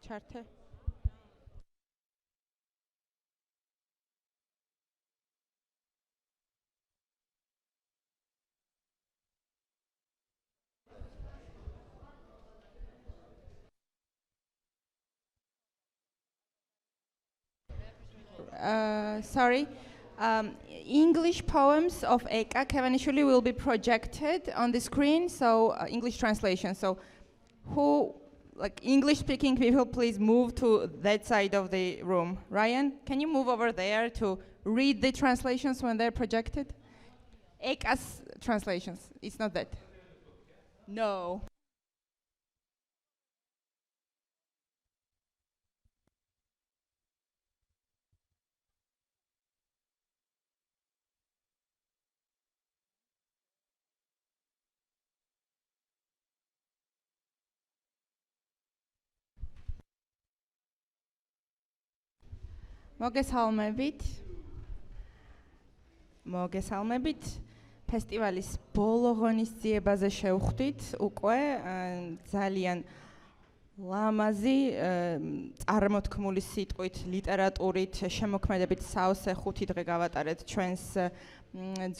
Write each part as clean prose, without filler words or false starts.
ჩართე. Sorry. English poems of Eka Kevanishvili will be projected on the screen, so English translation. So who, like English-speaking people, please move to that side of the room. Ryan, can you move over there to read the translations when they're projected? Eka's translations, it's not that. No. მოგესალმებით. ფესტივალის ბოლო ღონისძიებაზე შევხვდით უკვე ძალიან ლამაზი წარმოთქმული სიტყვით, ლიტერატურით, შემოქმედებით სავსე 5 დღე გავატარეთ ჩვენს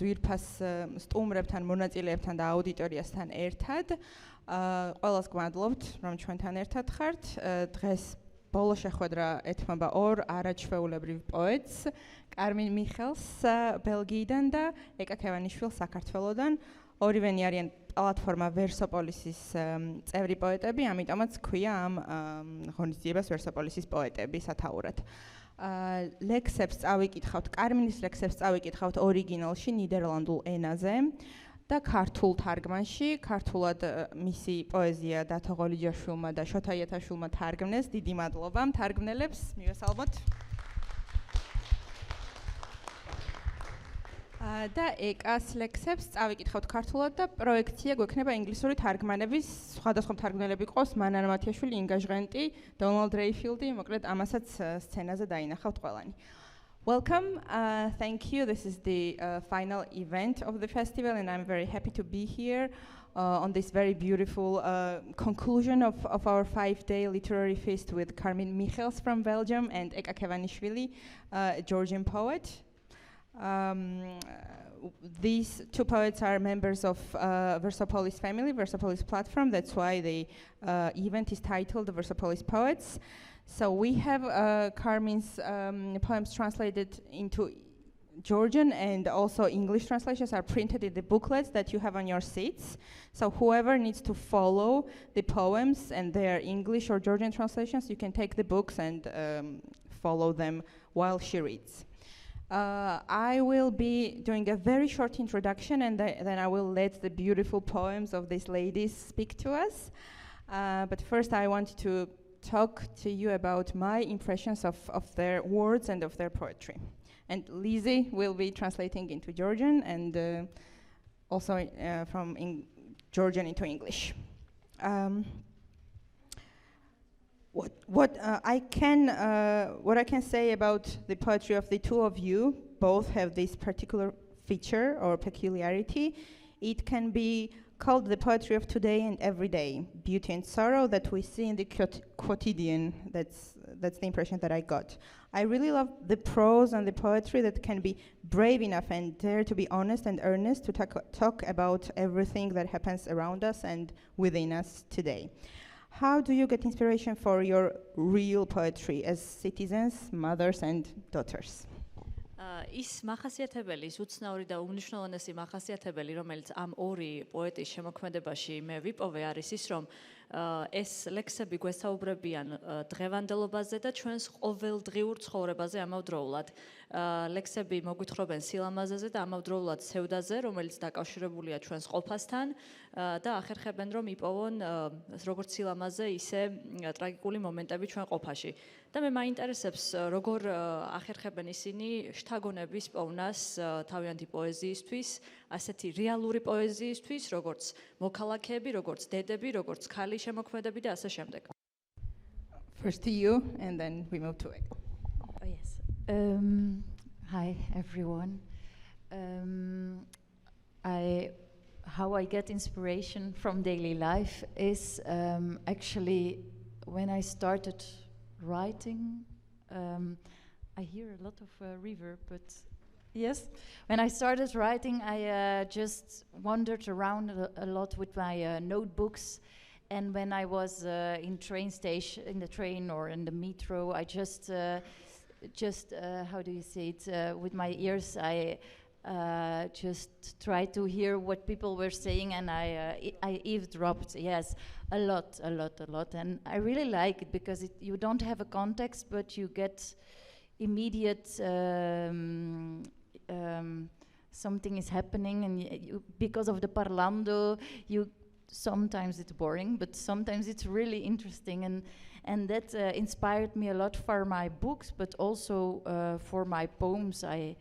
ძვირფას სტუმრებთან, მონაწილეებთან და აუდიტორიასთან ერთად. ყველას გვადლობთ, რომ ჩვენთან ერთად ხართ. დღეს ბოლო შეხვედრა ეთმობა 2 არაჩვეულებრივ პოეტს, Carmien Michels ბელგიიდან და ეკა ქევანიშვილს საქართველოდან. ორივენი არიან პლატფორმა Versopolis-ის წევრი პოეტები, ამიტომაც ქვია ამ ღონისძიებას Versopolis-ის პოეტები სათაურად. ლექსებს წავიკითხავთ, Carmien-ის ლექსებს წავიკითხავთ ორიგინალში ნიდერლანდულ ენაზე და ქართულ თარგმანში. ქართულად მისი პოეზია დათო ღოლიჯაშვილმა და შოთა იათაშვილმა თარგმნეს. დიდი მადლობა მთარგმნელებს, მივესალმოთ. და ეკას ლექსებს წავიკითხავთ ქართულად და პროექცია გვექნება ინგლისური თარგმანების. სხვადასხვა მთარგმნელები ყავს, მანან მათიაშვილი, ინგა ჟღენტი, დონალდ რეიფილდი, მოკლედ ამასაც სცენაზე დაინახავთ ყველანი. Welcome, thank you. This is the final event of the festival and I'm very happy to be here on this very beautiful conclusion of our 5-day literary feast with Carmien Michels from Belgium and Eka Kevanishvili, a Georgian poet. These 2 poets are members of Versopolis family, Versopolis platform. That's why the event is titled the Versopolis Poets. So we have Carmien's poems translated into Georgian and also English translations are printed in the booklets that you have on your seats. So whoever needs to follow the poems and their English or Georgian translations, you can take the books and follow them while she reads. I will be doing a very short introduction and then I will let the beautiful poems of these ladies speak to us. But first I want to talk to you about my impressions of their words and of their poetry. And Lizzie will be translating into Georgian and also from Georgian into English. What I can say about the poetry of the 2 of you, both have this particular feature or peculiarity. It can be called the poetry of today and every day, beauty and sorrow that we see in the quotidian. That's the impression that I got. I really love the prose and the poetry that can be brave enough and dare to be honest and earnest to talk about everything that happens around us and within us today. How do you get inspiration for your real poetry as citizens, mothers and daughters? ის მახასიათებელი, უცნაური და უმნიშვნელოვანესი მახასიათებელი, რომელიც ამ 2 პოეტის შემოქმედებაში მე ვიპოვე, არის ის, რომ ეს ლექსები გვესაუბრებიან დღევანდელობაზე და ჩვენს ყოველდღიურ ცხოვრებაზე ამავდროულად. ლექსები მოგვითხრობენ სილამაზეზე და ამავდროულად სევდაზე, რომელიც დაკავშირებულია ჩვენს ყოფასთან და ახერხებენ, რომ იპოვონ როგორც სილამაზე, ისე ტრაგიკული მომენტები ჩვენ ყოფაში. და მე მაინტერესებს, როგორ ახერხებენ ისინი შთაგონების პოვნას თავიანთი პოეზიისთვის, ასეთი რეალური პოეზიისთვის, როგორც მოქალაქეები, როგორც დედები, როგორც ქალი შემოქმედები და ასე შემდეგ. First to you and then we move to it. Oh yes. Hi everyone. How I get inspiration from daily life is actually when I started writing, I hear a lot of reverb, but yes. When I started writing, I just wandered around a lot with my notebooks. And when I was in the train or in the metro, I just how do you say it? With my ears, I just tried to hear what people were saying, and I eavesdropped. Yes, a lot, and I really like it because you don't have a context, but you get immediate. Something is happening, and you, because of the parlando, sometimes it's boring, but sometimes it's really interesting, and that inspired me a lot for my books, but also for my poems. I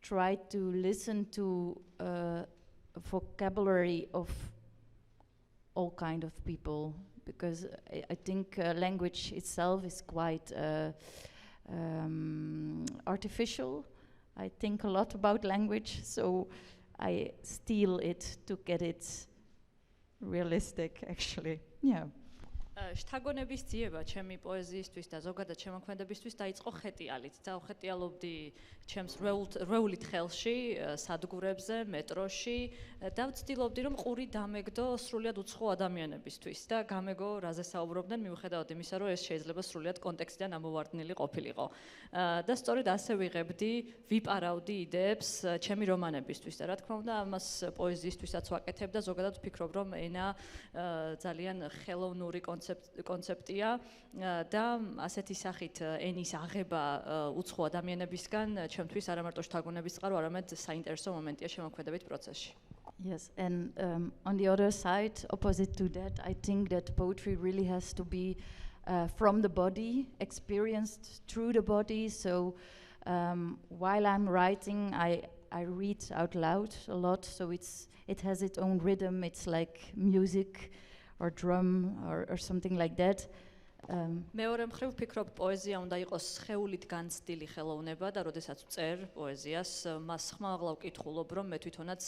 tried to listen to vocabulary of all kind of people, because I think language itself is quite artificial. I think a lot about language, so I steal it to get it realistic, actually. Yeah. შთაგონების ძიება ჩემი პოეზიისთვის და ზოგადად შემოქმედებისთვის დაიწყო ხეტიალით. დავხეტიალობდი ჩემს რვეულით ხელში, სადგურებზე, მეტროში და ვცდილობდი რომ ყური დამეგდო სრულიად უცხო ადამიანებისთვის და გამეგო რაზე საუბრობდნენ, მიუხედავად იმისა, რომ ეს შეიძლება სრულიად კონტექსტიდან ამოვარდნილი ყოფილიყო. და სწორედ ასე ვიპარავდი იდეებს ჩემი რომანებისთვის და რა თქმა უნდა ამას პოეზიისთვისაც ვაკეთებ და ზოგადად ვფიქრობ რომ ენა ძალიან ხელოვნური კონცეპტია და ასეთი სახით ენის აღება უცხო ადამიანებისგან ჩემთვის არა მარტო შთაგონების წყარო, არამედ საინტერესო მომენტია შემოქმედებით პროცესში. Yes, and on the other side, opposite to that, I think that poetry really has to be from the body, experienced through the body. So while I'm writing, I read out loud a lot, so it has its own rhythm. It's like music or drum or something like that. მეორე მხრივ ვფიქრობ პოეზია უნდა იყოს სხეულით განცდილი ხელოვნება და როდესაც ვწერ პოეზიას მას ხმაღლა ვკითხულობ რომ მე თვითონაც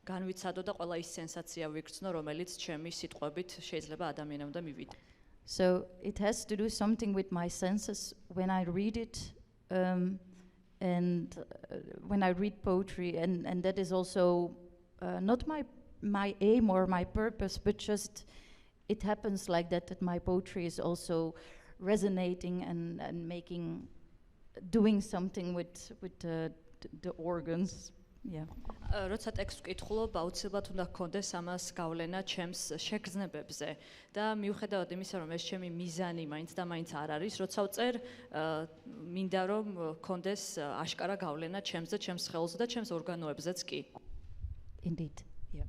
განვიცადო და ყველა ის სენსაცია ვიგრძნო რომელიც ჩემი სიტყვებით შეიძლება ადამიანამდე მივიდე. So it has to do something with my senses when I read it, and when I read poetry, and that is also not my aim or my purpose, but just it happens like that my poetry is also resonating and doing something with the organs. Yeah. როცა ტექსტს ვკითხულობ, აუცილებლად უნდა გქონდეს ამას გავლენა ჩემს შეგრძნებებზე და მიუხედავად იმისა, რომ ეს ჩემი მიზანი მაინც და მაინც არ არის, როცა ვწერ, მინდა რომ გქონდეს აშკარა გავლენა ჩემზე, ჩემს ხელზე და ჩემს ორგანოებზეც კი. Indeed. Yeah.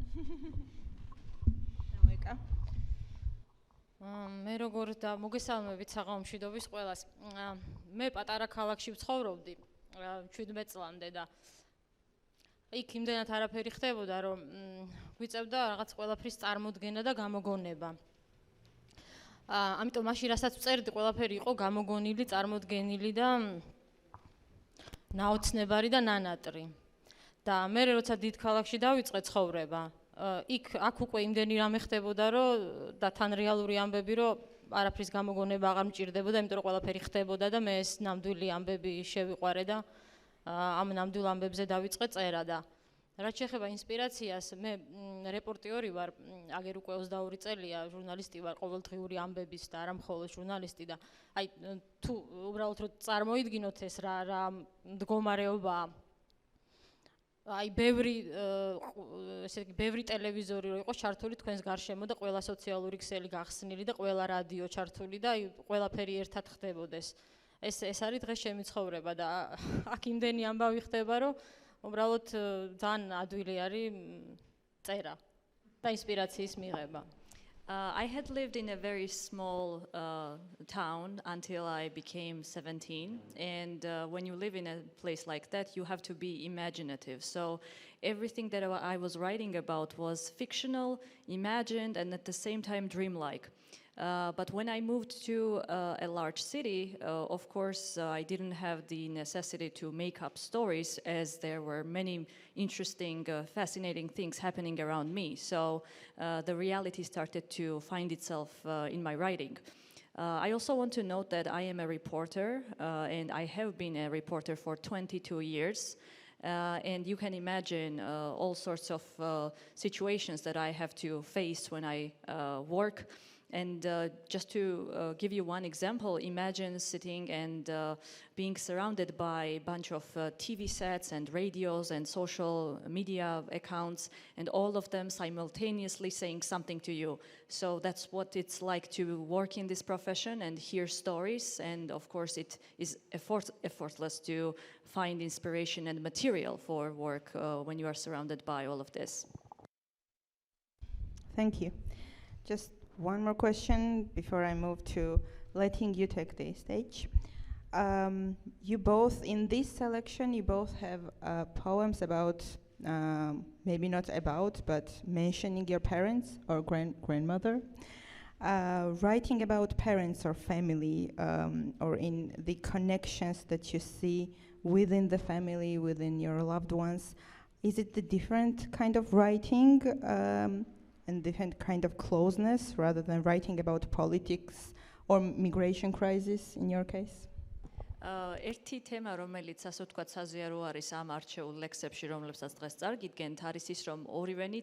მე როგორ და მოგესალმებით საღამომშვიდობის ყველას. მე პატარა ქალაქში ვცხოვრობდი 17 წლამდე და იქ იმდენად არაფერი ხდებოდა, რომ გვიწევდა რაღაც ყველაფრის წარმოდგენა და გამოგონება. ამიტომ მაშინ რასაც ვწერდი, ყველაფერი იყო გამოგონილი, წარმოდგენილი და ნაოცნებარი და ნანატრი. და მე როცა დიდ ქალაქში დავიწყე ცხოვრება, აქ უკვე იმდენი რამე ხდებოდა, რომ და თან რეალური ამბები, რომ არაფრის გამოგონება აღარ მჭირდებოდა, იმიტომ რომ ყველაფერი ხდებოდა და მე ეს ნამდვილი ამბები შევიყვარე და ამ ნამდვილ ამბებზე დავიწყე წერა და რაც შეეხება ინსპირაციას, მე რეპორტიორი ვარ, აგერ უკვე 22 წელია ჟურნალისტი ვარ, ყოველდღიური ამბების და არა მხოლოდ ჟურნალისტი და აი თუ უბრალოდ რომ წარმოიდგინოთ ეს რა მდგომარეობაა. აი ბევრი ტელევიზორი რო იყოს ჩართული თქვენს გარშემო და ყველა სოციალური ქსელი გახსნილი და ყველა რადიო ჩართული და აი ყველაფერი ერთად ხდებოდეს. ეს არის დღეს ჩემი ცხოვრება და აქ იმდენი ამბავი ხდება, რომ უბრალოდ ძალიან ადვილი არის წერა და ინსპირაციის მიღება. I had lived in a very small town until I became 17, and when you live in a place like that, you have to be imaginative. So everything that I was writing about was fictional, imagined, and at the same time dreamlike. But when I moved to a large city, of course, I didn't have the necessity to make up stories, as there were many interesting, fascinating things happening around me. So the reality started to find itself in my writing. I also want to note that I am a reporter, and I have been a reporter for 22 years. And you can imagine all sorts of situations that I have to face when I work. And just to give you one example, imagine sitting and being surrounded by a bunch of TV sets and radios and social media accounts, and all of them simultaneously saying something to you. So that's what it's like to work in this profession and hear stories. And of course, it is effortless to find inspiration and material for work when you are surrounded by all of this. Thank you. Just one more question before I move to letting you take the stage. You both, in this selection, you both have poems about, maybe not about, but mentioning your parents or grandmother. Writing about parents or family, or in the connections that you see within the family, within your loved ones. Is it the different kind of writing and different kind of closeness rather than writing about politics or migration crisis in your case? ერთი თემა, რომელიც ასე ვთქვათ საზიარო არის ამ არჩეულ ლექსებში, რომლებსაც დღეს წარგიდგენთ, არის ის, რომ ორივენი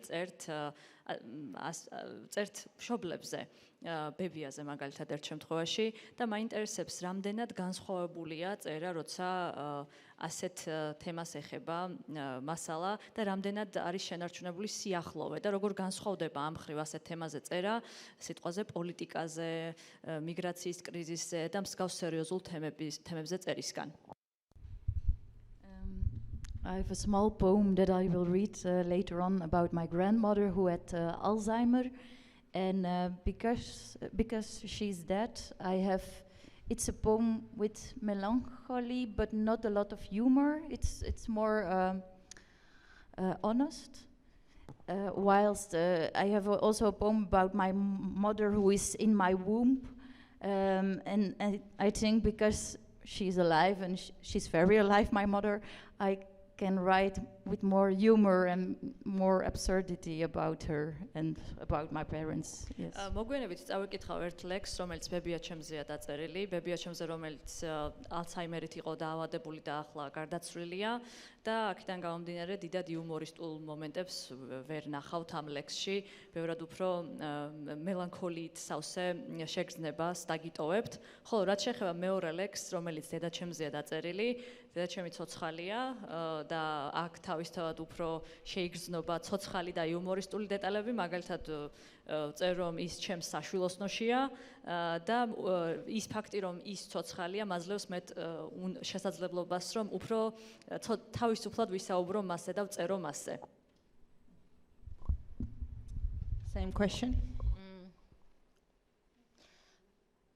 წერთ მშობლებზე, ბებიაზე მაგალითად ერთ შემთხვევაში, და მაინტერესებს, რამდენად განსხვავებულია წერა, როცა ასეთ თემას ეხება მასალა და რამდენად არის შენარჩუნებული სიახლოვე და როგორ განსხვავდება ამ მხრივ ასეთ თემაზე წერა სიტყვაზე პოლიტიკაზე, მიგრაციის კრიზისზე და მსგავს სერიოზულ თემებზე წერისგან. I have a small poem that I will read later on about my grandmother who had Alzheimer, and because she's dead, it's a poem with melancholy but not a lot of humor. It's more honest. Whilst I have also a poem about my mother who is in my womb, and I think because she's alive and she's very alive, my mother, I can write with more humor and more absurdity about her and about my parents. Yes. მოგვიანებით წავიკითხავ ერთ ლექსს, რომელიც ბებია ჩემზეა დაწერილი, ბებია ჩემზე, რომელიც ალცჰაიმერით იყო დაავადებული და ახლა გარდაცვლილია და აქედან გამომდინარე დიდად იუმორისტულ მომენტებს ვერ ნახავთ ამ ლექსში, ბევრად უფრო მელანქოლიით სავსე შეგრძნებას დაგიტოვებთ, ხოლო რაც შეეხება მეორე ლექსს, რომელიც დედაჩემზეა დაწერილი, დედაჩემი ცოცხალია და აქ თავისთავად უფრო შეიგრძნობა ცოცხალი და იუმორისტული დეტალები, მაგალითად წერ რომ ის ჩემს საშვილოსნოშია და ის ფაქტი რომ ის ცოცხალია მაძლევს მეტ შესაძლებლობას რომ უფრო თავისუფლად ვისაუბრო მასზე და ვწერო მასზე. Same question.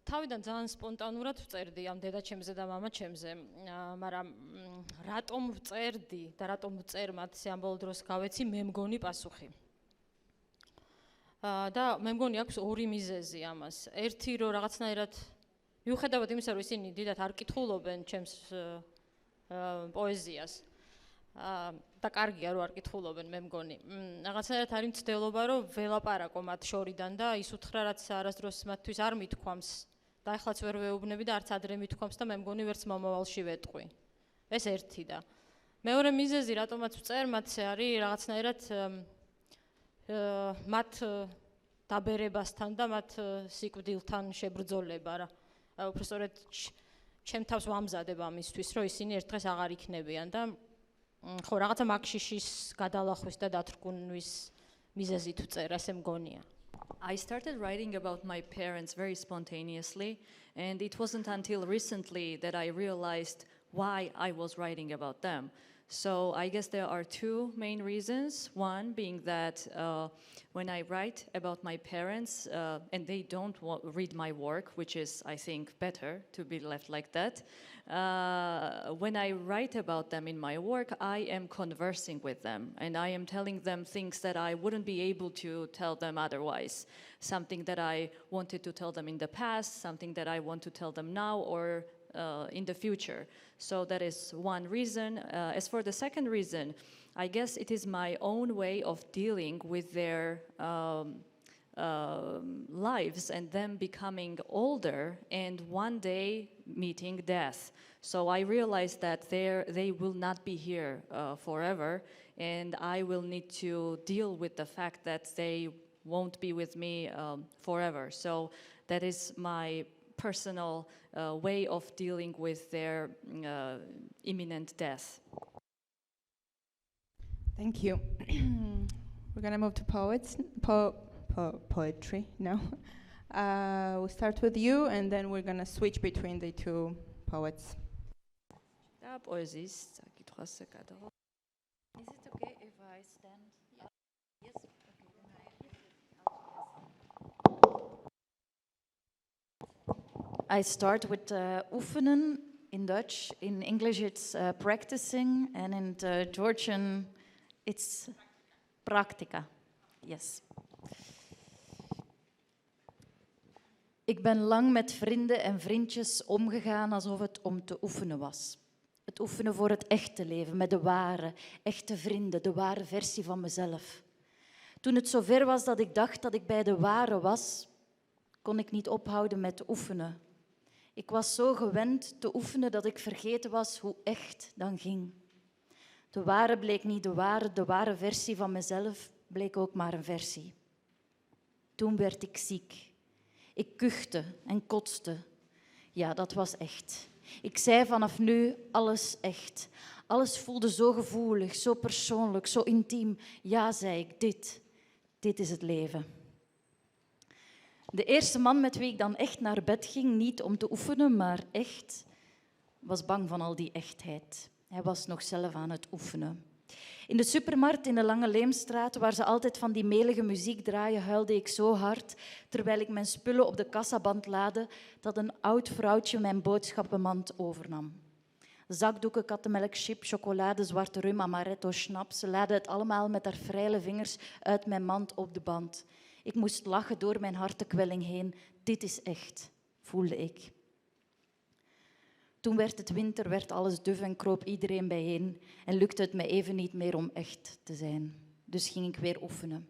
თავიდან ძალიან სპონტანურად ვწერდი ამ დედაჩემზე და მამაჩემზე, მაგრამ რატომ ვწერდი და რატომ ვწერ მათ ამბოლ დროს გავეცი, მე მგონი პასუხი. და მე მგონი აქვს ორი მიზეზი ამას. ერთი რომ რაღაცნაირად მიუხედავად იმისა, რომ ისინი დიდად არ კითხულობენ ჩემს პოეზიას და კარგია რომ არ კითხულობენ, მე მგონი. რაღაცნაირად არის მცდელობა რომ ველაპარაკო მათ შორიდან და ის უთხრა რაც არასდროს მათთვის არ მithქვამს და ახლაც ვერ ვეუბნები და არც ადრე მithქვამს და მე მგონი ვერც მომავალში ვეტყვი. ეს ერთი და მეორე მიზეზი რატომაც ვწერ მათზე არის რაღაცნაირად მათ დაბერებასთან და მათ სიკვდილთან შებრძოლება რა. უბრალოდ ჩემ თავს ვამზადებ ამისთვის, რომ ისინი ერთ დღეს აღარ იქნებიან და ხო რაღაცა მაგშიშის გადალახვის და დათრგუნვის მიზეზით ვწერ, ასე მგონია. I started writing about my parents very spontaneously, and it wasn't until recently that I realized why I was writing about them. So I guess there are two main reasons. One being that when I write about my parents and they don't read my work, which is, I think, better to be left like that, when I write about them in my work, I am conversing with them and I am telling them things that I wouldn't be able to tell them otherwise. Something that I wanted to tell them in the past, something that I want to tell them now or in the future. So that is one reason. As for the second reason, I guess it is my own way of dealing with their lives and them becoming older and one day meeting death. So I realized that they will not be here forever, and I will need to deal with the fact that they won't be with me forever. So that is my personal way of dealing with their imminent death. Thank you. We're gonna move to poetry now. We'll start with you, and then we're gonna switch between the two poets. Is it okay if I stand? Yes. I start with oefenen in Dutch. In English it's practicing, and in Georgian it's practica. Yes. Ik ben lang met vrienden en vriendjes omgegaan alsof het om te oefenen was. Het oefenen voor het echte leven, met de ware, echte vrienden, de ware versie van mezelf. Toen het zover was dat ik dacht dat ik bij de ware was, kon ik niet ophouden met oefenen. Ik was zo gewend te oefenen dat ik vergeten was hoe echt dan ging. De ware bleek niet de ware versie van mezelf bleek ook maar een versie. Toen werd ik ziek. Ik kuchte en kotste. Ja, dat was echt. Ik zei vanaf nu alles echt. Alles voelde zo gevoelig, zo persoonlijk, zo intiem. Ja, zei ik, dit is het leven. De eerste man met wie ik dan echt naar bed ging, niet om te oefenen, maar echt, was bang van al die echtheid. Hij was nog zelf aan het oefenen. In de supermarkt in de Lange Leemstraat, waar ze altijd van die melige muziek draaien, huilde ik zo hard, terwijl ik mijn spullen op de kassaband laadde, dat een oud vrouwtje mijn boodschappenmand overnam. Zakdoeken, kattenmelk, chip, chocolade, zwarte rum, amaretto, schnaps. Ze laadde het allemaal met haar vrije vingers uit mijn mand op de band. Ik moest lachen door mijn hartenkwelling heen. Dit is echt, voelde ik. Toen werd het winter, werd alles duf en kroop iedereen bijeen en lukte het me even niet meer om echt te zijn. Dus ging ik weer oefenen.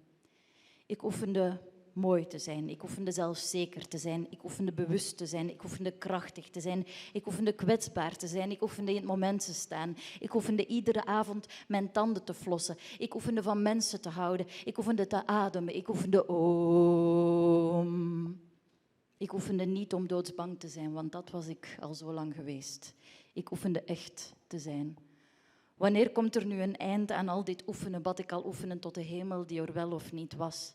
Ik oefende mooi te zijn, ik oefende zelfzeker te zijn, ik oefende bewust te zijn, ik oefende krachtig te zijn, ik oefende kwetsbaar te zijn, ik oefende in het moment te staan, ik oefende iedere avond mijn tanden te flossen, ik oefende van mensen te houden, ik oefende te ademen, ik oefende om. Ik oefende niet om doodsbang te zijn, want dat was ik al zo lang geweest. Ik oefende echt te zijn. Wanneer komt er nu een einde aan al dit oefenen, bad ik al oefenen tot de hemel die er wel of niet was.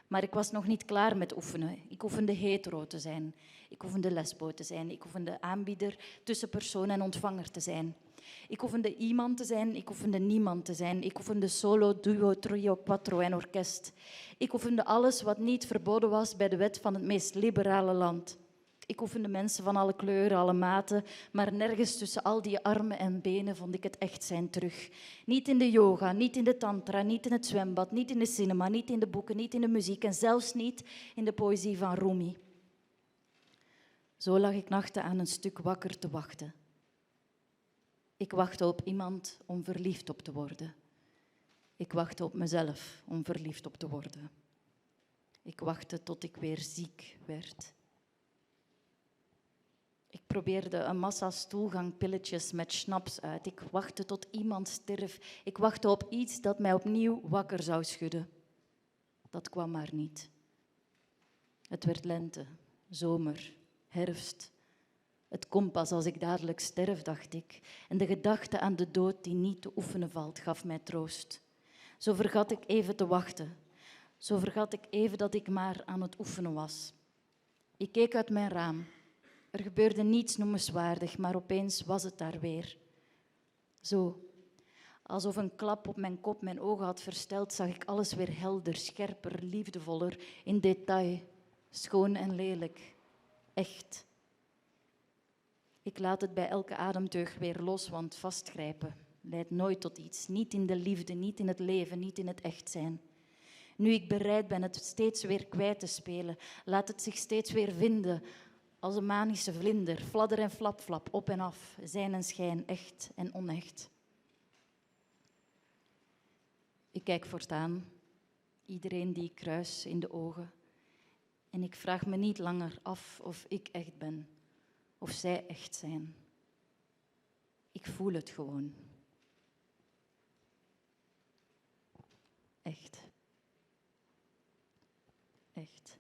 Maar ik was nog niet klaar met oefenen. Ik oefende hetero te zijn. Ik oefende lesbo te zijn. Ik oefende aanbieder, tussenpersoon en ontvanger te zijn. Ik oefende iemand te zijn. Ik oefende niemand te zijn. Ik oefende solo, duo, trio, quattro en orkest. Ik oefende alles wat niet verboden was bij de wet van het meest liberale land. Ik oefende mensen van alle kleuren, alle maten, maar nergens tussen al die armen en benen vond ik het echt zijn terug. Niet in de yoga, niet in de tantra, niet in het zwembad, niet in de cinema, niet in de boeken, niet in de muziek en zelfs niet in de poëzie van Rumi. Zo lag ik nachten aan een stuk wakker te wachten. Ik wachtte op iemand om verliefd op te worden. Ik wachtte op mezelf om verliefd op te worden. Ik wachtte tot ik weer ziek werd. Ik probeerde een massa stoelgangpilletjes met schnaps uit. Ik wachtte tot iemand stierf. Ik wachtte op iets dat mij opnieuw wakker zou schudden. Dat kwam maar niet. Het werd lente, zomer, herfst. Het komt pas als ik dadelijk sterf, dacht ik. En de gedachte aan de dood die niet te oefenen valt, gaf mij troost. Zo vergat ik even te wachten. Zo vergat ik even dat ik maar aan het oefenen was. Ik keek uit mijn raam. Er gebeurde niets noemenswaardig, maar opeens was het daar weer. Zo, Alsof een klap op mijn kop mijn ogen had versteld, zag ik alles weer helder, scherper, liefdevoller, in detail, schoon en lelijk, echt. Ik laat het bij elke ademteug weer los, want vastgrijpen leidt nooit tot iets. Niet in de liefde, niet in het leven, niet in het echt zijn. Nu ik bereid ben het steeds weer kwijt te spelen, laat het zich steeds weer vinden. Als een manische vlinder, fladder en flap, op en af, zijn en schijn, echt en onecht. Ik kijk voortaan iedereen die ik kruis in de ogen. En ik vraag me niet langer af of ik echt ben, of zij echt zijn. Ik voel het gewoon. Echt. Echt.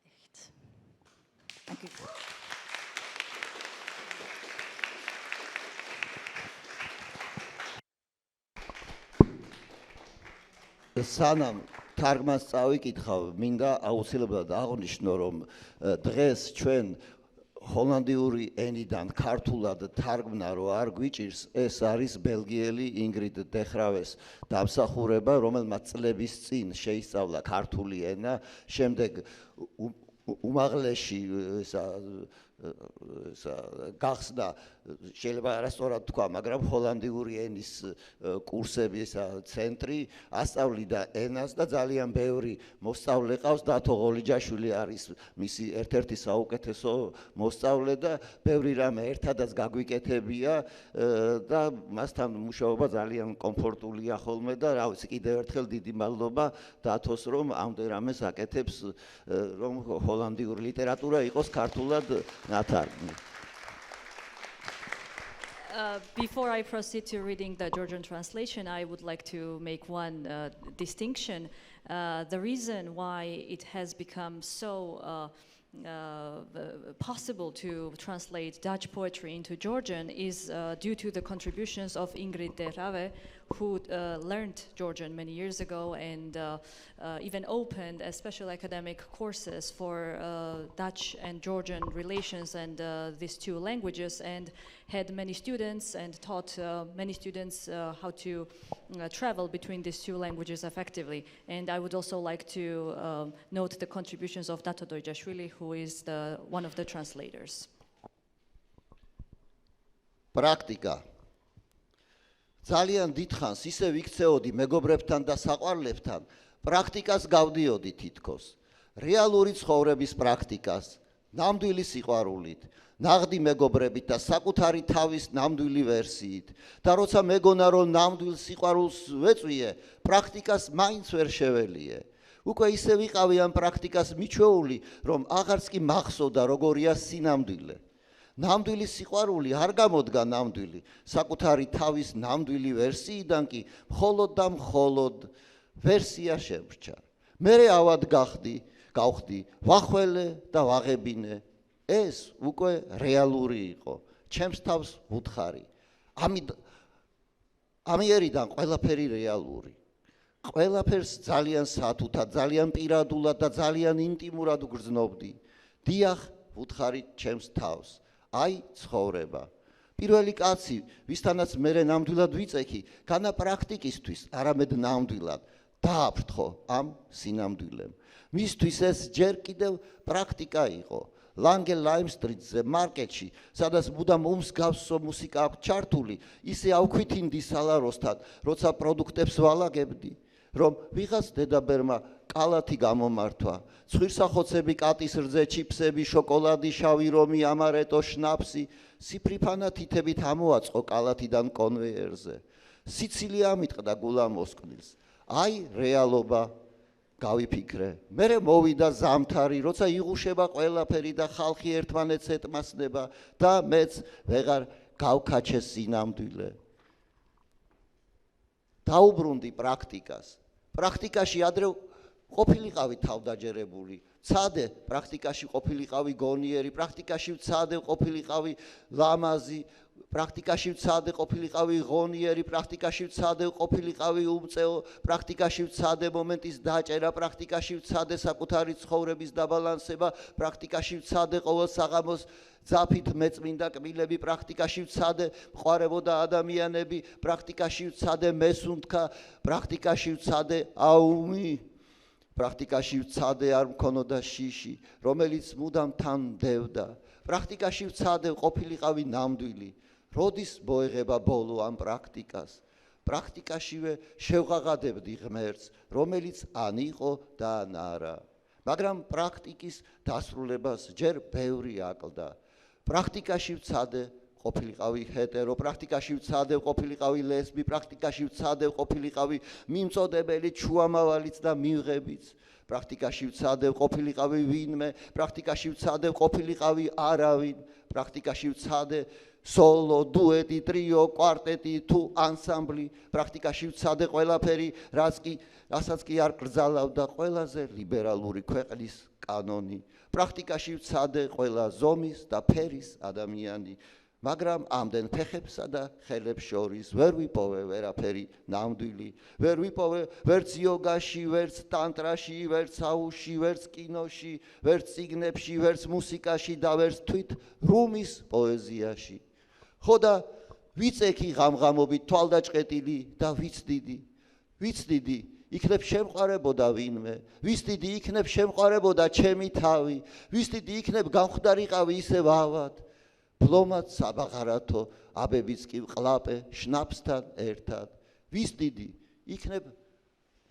Echt. Dank u. სანამ თარგმანს წავიკითხავ, მინდა აუცილებლად აღვნიშნო, რომ დღეს ჩვენ ჰოლანდიური ენიდან ქართულად თარგმნა რო არ გვიჭირს, ეს არის ბელგიელი ინგრიდ დეხრავეს დამსახურება, რომელმაც წლების წინ შეისწავლა ქართული ენა, შემდეგ უმაღლესი გახსნა, შეიძლება არასწორად თქვა, მაგრამ ჰოლანდიური ენის კურსების ცენტრი ასწავლიდა ენას და ძალიან ბევრი მოსწავლე ყავს. დათო ღოლიჯაშვილი არის მისი ერთ-ერთი საუკეთესო მოსწავლე და ბევრი რამე ერთადაც გაგვიკეთებია და მასთან მუშაობა ძალიან კომფორტულია ხოლმე და რა ვიცი, კიდევ ერთხელ დიდი მადლობა დათოს, რომ ამდენ რამეს აკეთებს, რომ ჰოლანდიური ლიტერატურა იყოს ქართულად ნათარგმნი. Before I proceed to reading the Georgian translation, I would like to make one distinction. The reason why it has become so possible to translate Dutch poetry into Georgian is due to the contributions of Ingrid de Rave, who learned Georgian many years ago and even opened a special academic courses for Dutch and Georgian relations and these two languages, and had many students and taught many students how to travel between these two languages effectively. And I would also like to note the contributions of Dato Doijashvili, who is one of the translators. Practica. ძალიან დიდხანს ისე ვიქცეოდი მეგობრებთან და საყვარლებთან, პრაქტიკას გავდიოდი თითქოს. რეალური ცხოვრების პრაქტიკას, ნამდვილი სიყვარულით, ნაღდი მეგობრებით და საკუთარი თავის ნამდვილი ვერსიით. და როცა მეგონა რომ ნამდვილ სიყვარულს ვეწვიე, პრაქტიკას მაინც ვერ შეველიე. უკვე ისე ვიყავი ამ პრაქტიკას მიჩვეული, რომ აღარც კი მახსოვდა როგორია სინამდვილე. ნამდვილი სიყვარული არ გამოდგა ნამდვილი, საკუთარი თავის ნამდვილი ვერსიიდან კი მხოლოდ და მხოლოდ ვერსია შემრჩა. მერე ავად გავხდი, ვახველე და ვაღებინე. ეს უკვე რეალური იყო, ჩემს თავს ვუთხარი. ამიერიდან ყველაფერი რეალური. ყველაფერს ძალიან სათუთად, ძალიან პირადულად და ძალიან ინტიმურად ვგრძნობდი. დიახ, ვუთხარი ჩემს თავს. აი ცხოვრება. პირველი კაცი, ვისთანაც მე ნამდვილად ვიწექი, განა პრაქტიკისთვის, არამედ ნამდვილად დააფრთხო ამ სინამდვილემ. მისთვის ეს ჯერ კიდევ პრაქტიკა იყო. ლანგე ლაიმსტრიტზე, მარკეტში, სადაც მუდამ უმსგავსო მუსიკა აქვს ჩართული, ისე ავქვითინდი სალაროსთან, როცა პროდუქტებს ვალაგებდი, რომ ვიღაც დედაბერმა კალათი გამომართვა, ცხვირსახოცები, კატის რძე, ჩიფსები, შოკოლადი, შავი რომი, ამარეტო, შნაფსი, სიფრიფანა თითებით ამოაწყო კალათიდან კონვეიერზე. სიცილი ამიტყდა გულა მოსკნილს. აი რეალობა გავიფიქრე. მერე მოვიდა ზამთარი, როცა იღუშება ყველაფერი და ხალხი ერთმანეთს ეტმასნება და მეც ვეღარ გავქაჩე სინამდვილე. დაუბრუნდი პრაქტიკას. პრაქტიკაში ადრე ყოფილიყავი თავდაჯერებული, ცადე პრაქტიკაში ყოფილიყავი გონიერი, პრაქტიკაში ცადე ყოფილიყავი ლამაზი, პრაქტიკაში ცადე ყოფილიყავი ღონიერი, პრაქტიკაში ცადე ყოფილიყავი უმწეო, პრაქტიკაში ცადე მომენტის დაჭერა, პრაქტიკაში ცადე საკუთარი ცხოვრების დაბალანსება, პრაქტიკაში ცადე ყოველ საღამოს ძაფით მეწმინდა კბილები, პრაქტიკაში ცადე მყარებოდა ადამიანები, პრაქტიკაში ცადე მესუნთქა, პრაქტიკაში ცადე აუმი, პრაქტიკაში ცადე არ მქონოდა შიში, რომელიც მუდამ თან მდევდა, პრაქტიკაში ცადე ყოფილიყავი ნამდვილი, როდის მოეღება ბოლო ამ პრაქტიკას, პრაქტიკაშივე შევღაღადებდი ღმერთს, რომელიც ან იყო და ან არა, მაგრამ პრაქტიკის დასრულებას ჯერ ბევრი აკლდა, პრაქტიკაში ცადე ყოფილიყავი ჰეტერო, პრაქტიკაში ცადე ყოფილიყავი ლესბი, პრაქტიკაში ცადე ყოფილიყავი მიმწოდებელი, ჩუამავალიც და მივღებიც, პრაქტიკაში ცადე ყოფილიყავი ვინმე, პრაქტიკაში ცადე ყოფილიყავი არავინ, პრაქტიკაში ცადე სოლო, დუეტი, ტრიო, კვარტეტი თუ ანსამბლი, პრაქტიკაში ცადე ყველაფერი, რასაც კი არ კრძალავდა ყველაზე ლიბერალური ქვეყნის კანონი, პრაქტიკაში ცადე ყველა ზომის და ფერის ადამიანი, მაგრამ ამდენ ფეხებსა და ხელებს შორის ვერ ვიპოვე ვერაფერი ნამდვილი, ვერ ვიპოვე ვერც იოგაში, ვერც ტანტრაში, ვერც აუში, ვერც კინოში, ვერც წიგნებში, ვერც მუსიკაში და ვერც თვით რუმის პოეზიაში. ხო და ვიწექი ღამღამობით თვალდაჭყეტილი და ვიცდიდი, იქნებ შემყარებოდა ვინმე, ვიცდიდი იქნებ შემყარებოდა ჩემი თავი, ვიცდიდი იქნებ გამხდარიყავი ისევ ავად, ბლომად საბაღარათო, აბებიც კი ყლაპე შნაფსთან ერთად, ვიცდიდი იქნებ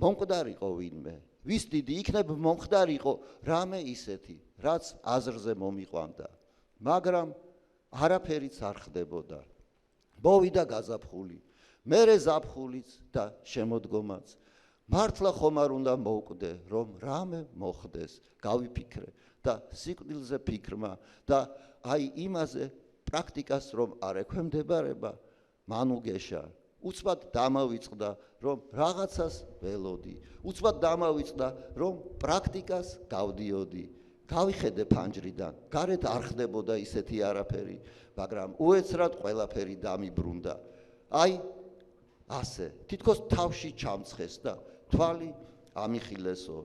მომკვდარიყო ვინმე, ვიცდიდი იქნებ მომხდარიყო რამე ისეთი, რაც აზრზე მომიყვანდა, მაგრამ არაფერიც არ ხდებოდა. მოვიდა გაზაფხული, მერე ზაფხულიც და შემოდგომაც. მართლა ხომ არ უნდა მოვკვდე, რომ რამე მოხდეს, გავიფიქრე და სიკვდილზე ფიქრმა და აი იმაზე პრაქტიკას რომ არ ექვემდებარება, მან უგეშა. უცბად დამავიწყდა, რომ რაღაცას ველოდი, უცბად დამავიწყდა, რომ პრაქტიკას გავდიოდი. გავიხედე ფანჯრიდან, გარეთ არ ხდებოდა ისეთი არაფერი, მაგრამ უეცრად ყველაფერი დამიბრუნდა. აი, ასე, თითქოს თავში ჩამცხეს და თვალი ამიხილესო.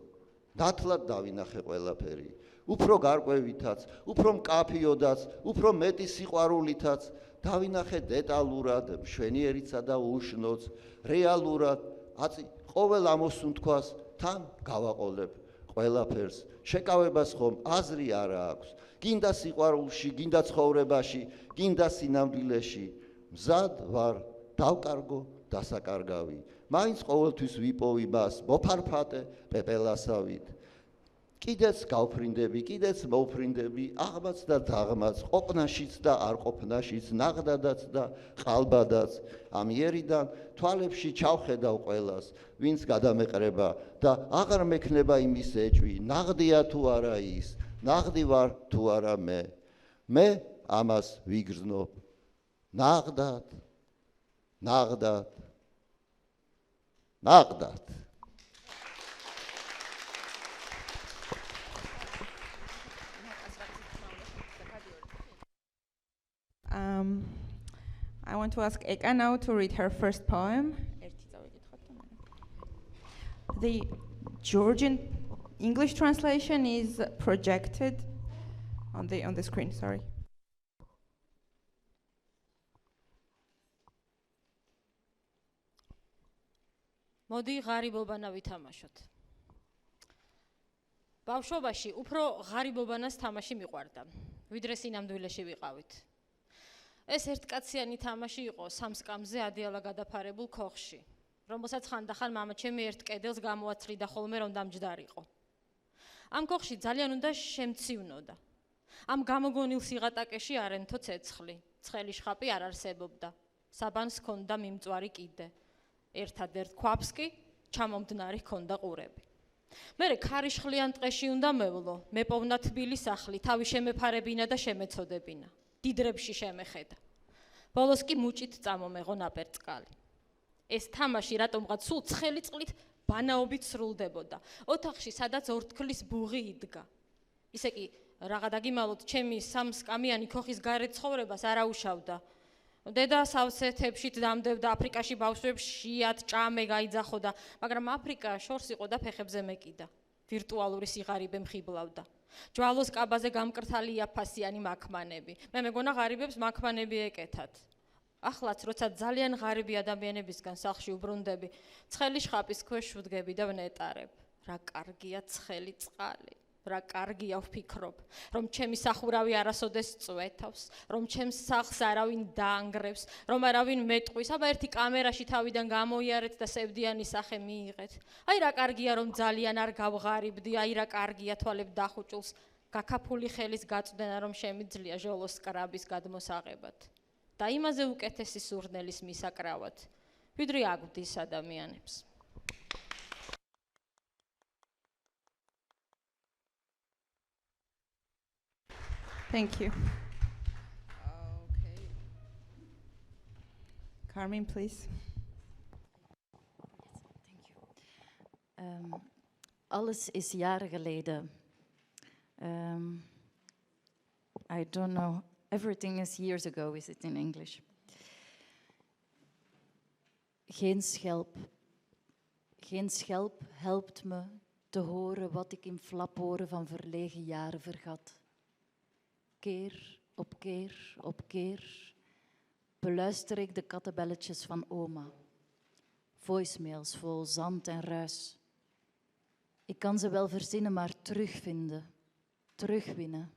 ნათლად დავინახე ყველაფერი. უფრო გარკვევითაც, უფრო მკაფიოდაც, უფრო მეტი სიყვარულითაც, დავინახე დეტალურად, მშვენიერიცა და უშნოც, რეალურად, აწი ყოველ ამოსუნთქვას თან გავაყოლებ ყველაფერს. შეკავებას ხომ აზრი არა აქვს. გინდა სიყვარულში, გინდა ცხოვრებაში, გინდა სინამდვილეში. მზად ვარ დავკარგო დასაკარგავი. მაინც ყოველთვის ვიპოვი მას მოფარფატე პეპელასავით. კიდეც გავფრინდები, კიდეც მოვფრინდები, აღმაც და დაღმაც, ყოფნაშიც და არ ყოფნაშიც, ნაღდადაც და ყალბადაც. ამიერიდან თვალებში ჩავხედავ ყველას, ვინც გადამეყრება და აღარ მექნება იმის ეჭვი, ნაღდია თუ არა ის, ნაღდი ვარ თუ არა მე. მე ამას ვიგრძნობ. ნაღდად, ნაღდად, ნაღდად. I want to ask Eka now to read her first poem. The Georgian English translation is projected on the screen, sorry. მოდი ღარიბობანა ვითამაშოთ. ბავშვობაში უფრო ღარიბობანას თამაში მიყვარდა, ვიდრე სინამდვილეში ვიყავით. ეს ერთკაციანი თამაში იყო სამსკამზე ადიალა გადაფარებულ ქოხში, რომელსაც ხანდახან მამაჩემი ერთ კედელს გამოაცლიდა ხოლმე რომ დამჯდარიყო. ამ ქოხში ძალიან უნდა შემცივნოდა. ამ გამოგონილ სიღატაკეში არ ენთო ცეცხლი, ცხელი შხაპი არ არსებობდა, საბანს ჰქონდა მიმწვარი კიდე. ერთადერთ ქვაფს კი ჩამომდნარი ჰქონდა ყურები. მერე ქარიშხლიან ტყეში უნდა მევლო, მეპოვნა თბილი სახლი, თავი შემეფარებინა და შემეცოდებინა. დიდრებში შემეხედა. ბოლოს კი მუჭით წამომეღო ნაპერწკალი. ეს თამაში რატომღაც სულ ცხელი წყლით ბანაობით სრულდებოდა. ოთახში სადაც ორთქლის ბუღი იდგა. ისე კი რაღა დაგიმალოთ, ჩემი სამსკამიანი ქოხის გარეთ ცხოვრებას არ აუშავდა. დედა სავსე თებშით დამდებდა, აფრიკაში ბავშვებს შიათ ჭამე გაიძახოდა, მაგრამ აფრიკა შორს იყო და ფეხებზე მეკიდა. ვირტუალური სიღარიბე მხიბლავდა. ჯვალოს კაბაზე გამკრთალი იაფასიანი მაქმანები. მე მეგონა ღარიბებს მაქმანები ეკეთათ. ახლაც როცა ძალიან ღარიბი ადამიანებისგან სახლში უბრუნდები, ცხელი შხაპის ქვეშ ვდგები და ვნეტარებ. რა კარგია ცხელი წყალი. რა კარგია ვფიქრობ, რომ ჩემი სახურავი არასოდეს წვეთავს, რომ ჩემს სახლს არავინ დაანგრევს, რომ არავინ მეტყვის, აბა ერთი კამერაში თავიდან გამოიარეთ და სევდიანი სახე მიიღეთ. აი რა კარგია, რომ ძალიან არ გავღარიბდი, აი რა კარგია თვალებ დახუჭულს, გაკაფული ხელის გაწვდენა, რომ შემიძლია ჟოლოს კრაბის გადმოსაღებად. და იმაზე უკეთესი სურნელის მისაკრავად, ვიდრე აგვდის ადამიანებს. Thank you. Okay. Carmien, please. Thank you. Alles is jaren geleden. I don't know. Everything is years ago, is it in English? Geen schelp. Geen schelp helpt me te horen wat ik in flaporen van verlegen jaren vergat. Keer op keer op keer beluister ik de kattenbelletjes van oma. Voicemails vol zand en ruis. Ik kan ze wel verzinnen, maar terugvinden, terugwinnen.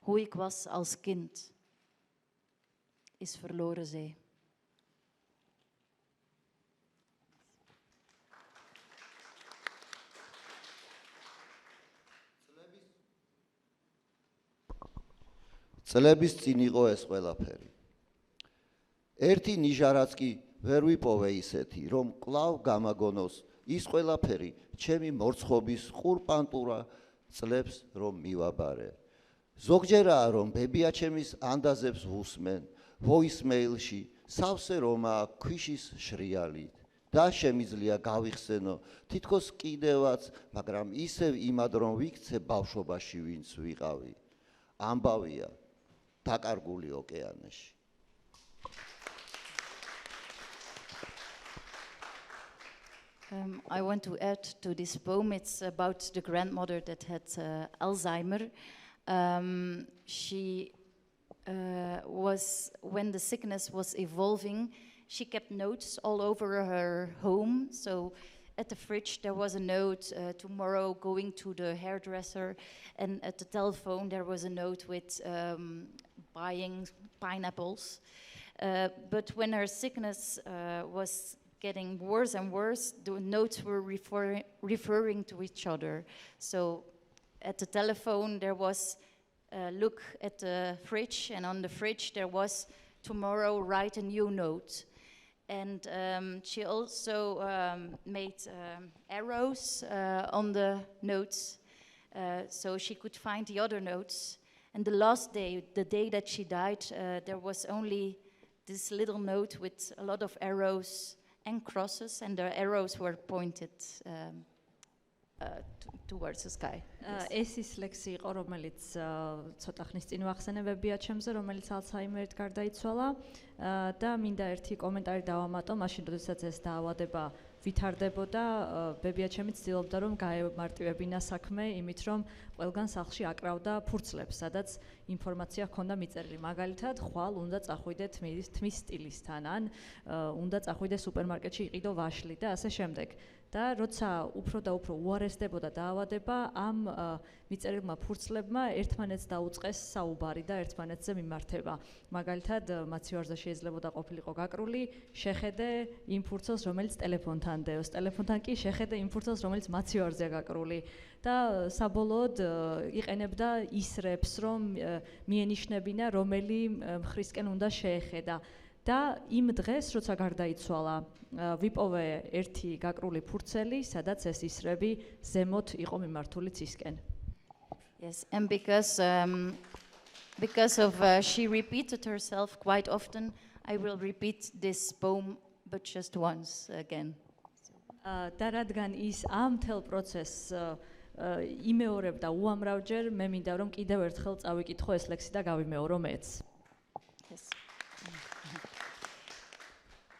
Hoe ik was als kind is verloren zee. წლების წინ იყო ეს ყველაფერი. ერთი ნიჟარაც კი ვერ ვიპოვე ისეთი, რომ კლავ გამაგონოს ის ყველაფერი ჩემი მორცხობის ყურპანტურა წლებს რომ მივაბარე. ზოგჯერაა რომ ბებია ჩემის ანდაზებს ვუსმენ, voicemail-ში სავსე რომაა ქვიშის შრიალით და შემიძლია გავიხსენო თითქოს კიდევაც, მაგრამ ისევ იმად რომ ვიქცე ბავშვობაში ვინც ვიყავი. ამბავია დაკარგული ოკეანეში. I want to add to this poem, it's about the grandmother that had Alzheimer. She was, when the sickness was evolving, she kept notes all over her home. So at the fridge there was a note, tomorrow going to the hairdresser, and at the telephone there was a note with buying pineapples. But when her sickness was getting worse and worse, the notes were referring to each other. So at the telephone there was look at the fridge, and on the fridge there was tomorrow write a new note. And she also made arrows on the notes so she could find the other notes. And the last day, the day that she died, there was only this little note with a lot of arrows and crosses, and the arrows were pointed towards the sky. ეს ის ლექსი იყო, რომელიც ცოტა ხნის წინ ვახსენებებია ჩემზე, რომელიც ალცჰაიმერით გარდაიცვალა და მინდა ერთი კომენტარი დავამატო, მაშინ როდესაც ეს დაავადება ვითარდებოდა, ბებია ჩემი ცდილობდა რომ გაემარტივებინა საქმე იმით, რომ ყველგან სახლში აკრავდა ფურცლებს, სადაც ინფორმაცია ჰქონდა მიწერილი. მაგალითად, ხვალ უნდა წახვიდეთ თმის სტილისთან, ან უნდა წახვიდე სუპერმარკეტში იყიდო ვაშლი და ასე შემდეგ. და როცა უფრო და უფრო უარესდებოდა დაავადება, ამ მიწერილმა ფურცლებმა ერთმანეთს დაუწყეს საუბარი და ერთმანეთზე მიმართება. მაგალითად, მაცივარზე შეიძლებოდა ყოფილიყო გაკრული, შეხედე იმ ფურცელს, რომელიც ტელეფონთან დევს, ტელეფონთან კი შეხედე იმ ფურცელს, რომელიც მაცივარზეა გაკრული. და საბოლოოდ იყენებდა ისრებს, რომ მieნიშნებინა, რომელი მხრისკენ უნდა შეეხედა. და იმ დღეს, როცა გარდაიცვალა, ვიპოვე ერთი გაკრული ფურცელი, სადაც ეს ისრები ზემოთ იყო მიმართული ცისკენ. Yes, and because of she repeated herself quite often, I will repeat this poem, but just once again. და რადგან ის ამ მთელ პროცესს იმეორებდა უამრავჯერ, მე მინდა რომ კიდევ ერთხელ წავიკითხო ეს ლექსი და გავიმეორო მეც. Yes.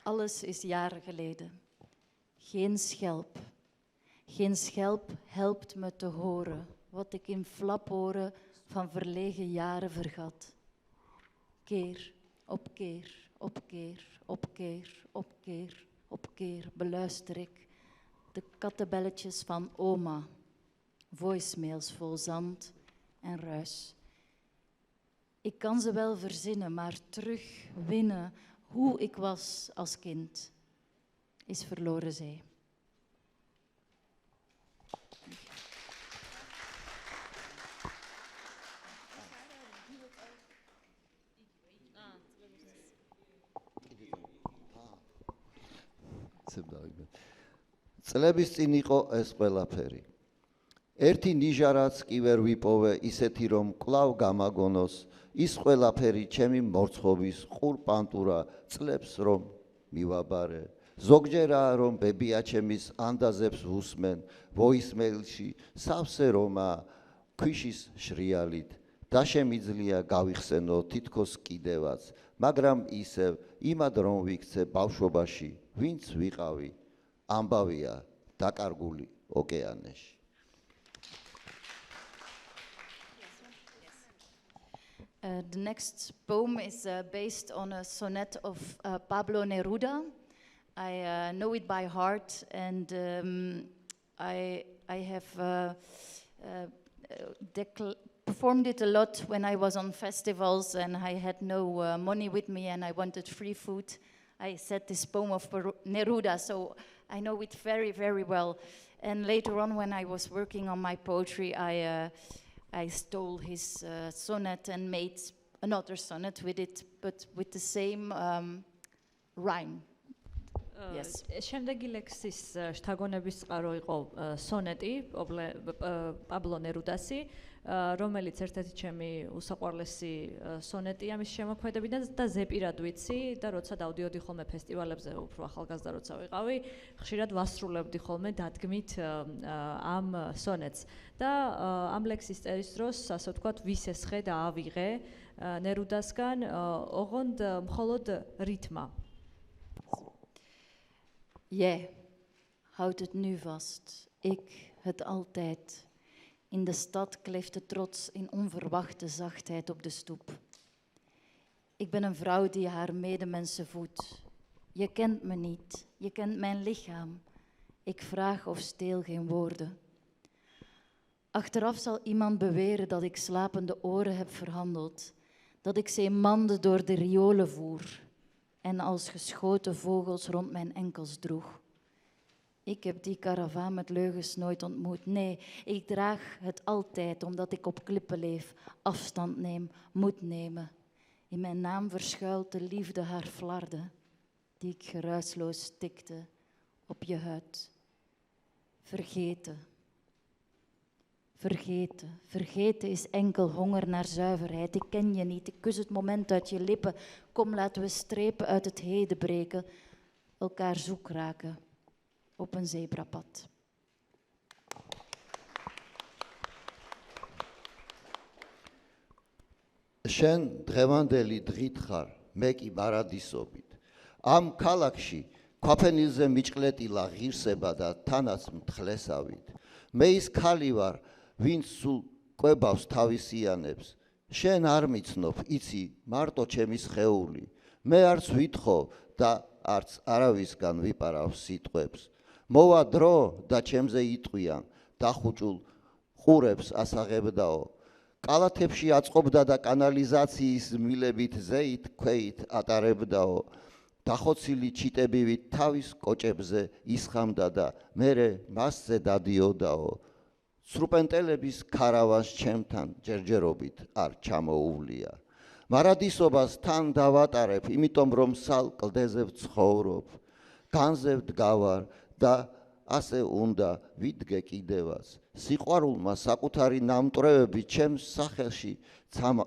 Alles is jaren geleden. Geen schelp. Geen schelp helpt me te horen wat ik in flaporen van verlegen jaren vergat. Keer op keer, op keer, op keer, op keer, op keer beluister ik de kattenbelletjes van oma. Voicemails vol zand en ruis. Ik kan ze wel verzinnen, maar terugwinnen hoe ik was als kind is verloren zee. წლების წინ იყო ეს ყველაფერი. ერთი ნიჟარაც კი ვერ ვიპოვე ისეთი რომ კვლავ გამაგონოს ის ყველაფერი ჩემი მორცხობის ყურპანტურა წლებს რომ მივაბარე. ზოგჯერაა რომ ბებია ჩემის ანდაზებს უსმენ voicemail-ში სავსე რომა ქვიშის შრიალით და შემიძლია გავიხსენო თითქოს კიდევაც, მაგრამ ისევ იმად რომ ვიქცე ბავშვობაში, ვინც ვიყავი, ამბავია დაკარგული ოკეანეში. The next poem is based on a sonnet of Pablo Neruda. I know it by heart, and I have performed it a lot when I was on festivals and I had no money with me and I wanted free food. I said this poem of Neruda, so I know it very, very well. And later on, when I was working on my poetry, I stole his sonnet and made another sonnet with it, but with the same rhyme. Yes. შემდეგი ლექსის შთაგონების წყარო იყო სონეტი პაბლო ნერუდასი, რომელიც ერთ-ერთი ჩემი უსაყვარლესი სონეტია მის შემოქმედებიდან და ზეპირად ვიცი და როცა დავდიოდი ხოლმე ფესტივალებზე, უფრო ახალგაზრდა როცა ვიყავი, ხშირად ვასრულებდი ხოლმე დადგმით ამ სონეტს. და ამ ლექსის წერის დროს, ასე ვთქვათ, ვისესხე და ავიღე ნერუდასგან ოღონდ მხოლოდ რითმა. Jij houdt het nu vast, ik het altijd. In de stad kleeft de trots in onverwachte zachtheid op de stoep. Ik ben een vrouw die haar medemensen voedt. Je kent me niet, je kent mijn lichaam. Ik vraag of steel geen woorden. Achteraf zal iemand beweren dat ik slapende oren heb verhandeld. Dat ik zeemanden door de riolen voer. En als geschoten vogels rond mijn enkels droeg. Ik heb die karavaan met leugens nooit ontmoet. Nee, ik draag het altijd omdat ik op klippen leef, afstand neem, moet nemen. In mijn naam verschuilt de liefde haar flarde, die ik geruisloos stikte op je huid. Vergeten. Vergeten. Vergeten is enkel honger naar zuiverheid. Ik ken je niet, ik kus het moment uit je lippen. Kom, laten we strepen uit het heden breken. Elkaar zoek raken op een zebrapad. შენ დღევანდელი დღით ხარ, მე კი პარადისობით. ამ ქალაქში ქვაფენილზე მიჭყლეტილა ღირსება და თანაც მთლესავით. მე ის ქალი ვარ, ვინც სულ კვებავს თავისიანებს. შენ არ მიცნობ, იცი, მარტო ჩემი სხეული. მე არც ვითხოვ და არც არავისგან ვიპარავ სიტყვებს. მოვა დრო და ჩემზე იტყვიან, დახუჭულ ყურებს ასაღებდაო. კალათებში აწყობდა და კანალიზაციის მილებით ზეით ქვეით ატარებდაო. დახოცილი ჩიტებივით თავის კოჭებზე ისხამდა და მერე მასზე დადიოდაო. სრუპენტელების ქარავანს ჩემთან ჯერჯერობით არ ჩამოუვლია. მარადისობას თან დავატარებ, იმიტომ რომ სალ კლდეზე ვცხოვრობ. განზე ვდგავარ და ასე უნდა ვიდგე კიდევაც. სიყვარულმა საკუთარი ნამტვრევები ჩემს სახელში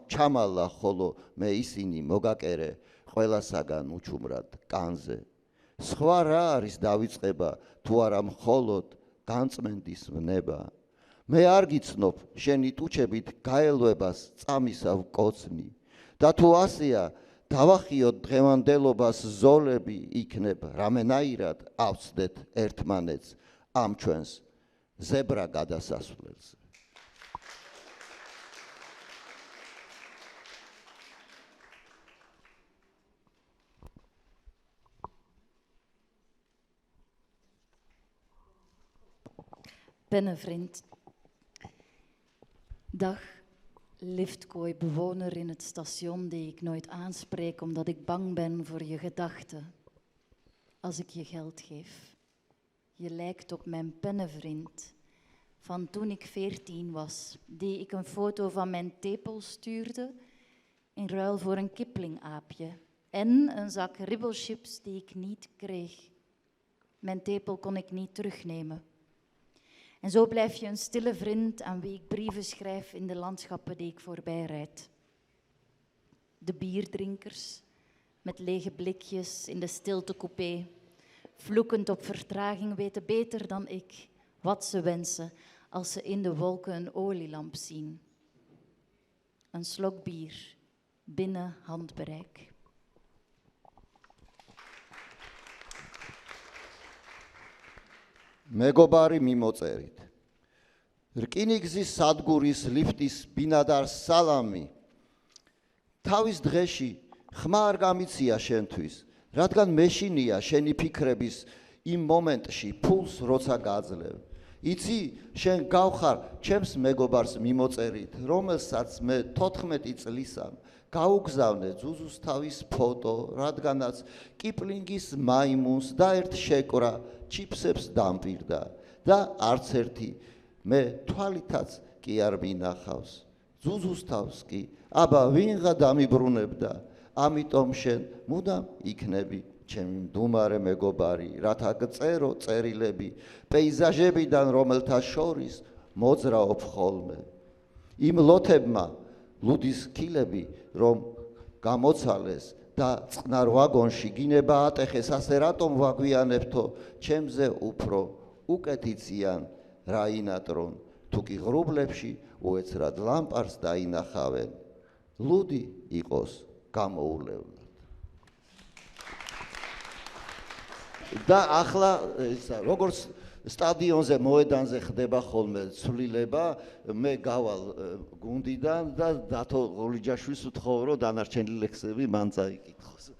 ჩამალა, ხოლო მე ისინი მოგაკერე ყველასაგან უჩუმრად კანზე. სხვა რა არის დავიწყება თუ არა მხოლოდ განწმენდის ვნება. მე არ გიცნობ შენი ტუჩებით გაელვებას წამისავ კოცნი და თუ ასეა დავახიოთ დღევანდელობას ზოლები იქნებ რამენაირად ავწდეთ ერთმანეთს ამ ჩვენს ზებრა გადასასვლელზე. Pennenvriend. Dag, liftkooi-bewoner in het station die ik nooit aanspreek omdat ik bang ben voor je gedachten. Als ik je geld geef. Je lijkt op mijn pennenvriend. Van toen ik 14 was, die ik een foto van mijn tepel stuurde in ruil voor een kiplingaapje en een zak ribbelchips die ik niet kreeg. Mijn tepel kon ik niet terugnemen. En zo blijf je een stille vriend aan wie ik brieven schrijf in de landschappen die ik voorbij rijd. De bierdrinkers met lege blikjes in de stiltecoupé, vloekend op vertraging, weten beter dan ik wat ze wensen als ze in de wolken een olielamp zien. Een slok bier binnen handbereik. მეგობარი მიმოწერით. რკინიგზის სადგურის ლიფტის ბინადარ სალამი. თავის დღეში ხმა არ გამიცია შენთვის, რადგან მეშინია შენი ფიქრების იმ მომენტში ფულს როცა გაძლევ. იცი, შენ გავხარ ჩემს მეგობარს მიმოწერით, რომელსაც მე 14 წლისამ გაუგზავნე ზუზუსთავის ფოტო, რადგანაც კიპლინგის მაიმუნს და ერთ შეკვრა ჩიფსებს დამპირდა და არც ერთი მე თვალითაც კი არ მინახავს. ზუზუსთავს კი, აბა ვინღა დამიბრუნებდა, ამიტომ შენ მუდამ იქნები ჩემი მდუმარე მეგობარი, რათა გწერო წერილები პეიზაჟებიდან, რომელთა შორის მოძრაობ ხოლმე. იმ ლოთებმა ლუდის ქილები რომ გამოცალეს და წყნარ ვაგონში გინება ატეხეს, ასე რატომ ვაგვიანებთო ჩემზე უფრო უკეთიციან რაინატრონ, თუ კი ღრუბლებში უეცრად ლამპარს დაინახავენ. ლუდი იყოს გამოულევლად. და ახლა როგორც სტადიონზე მოედანზე ხდება ხოლმე ცვლილება, მე გავალ გუნდიდან და დათო ღოლიჯაშვილს ვთხოვ, რომ დანარჩენი ლექსები მან წაიკითხოს.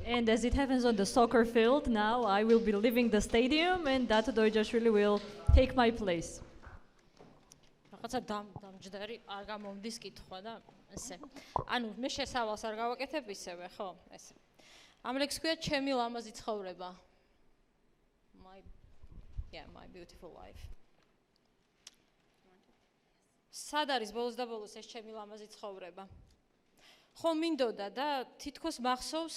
And as it happens on the soccer field, now I will be leaving the stadium and Dato Doijashvili will take my place. რაღაცა დამჯდარი არ გამომდის კითხვა და ესე. ანუ მე შესავალს არ გავაკეთებ ისევე, ხო? ესე. ამ ლექსს ქვია ჩემი ლამაზი ცხოვრება. My beautiful life. სად არის ბოლოს და ბოლოს ეს ჩემი ლამაზი ცხოვრება? ხო მინდოდა და თითქოს მახსოვს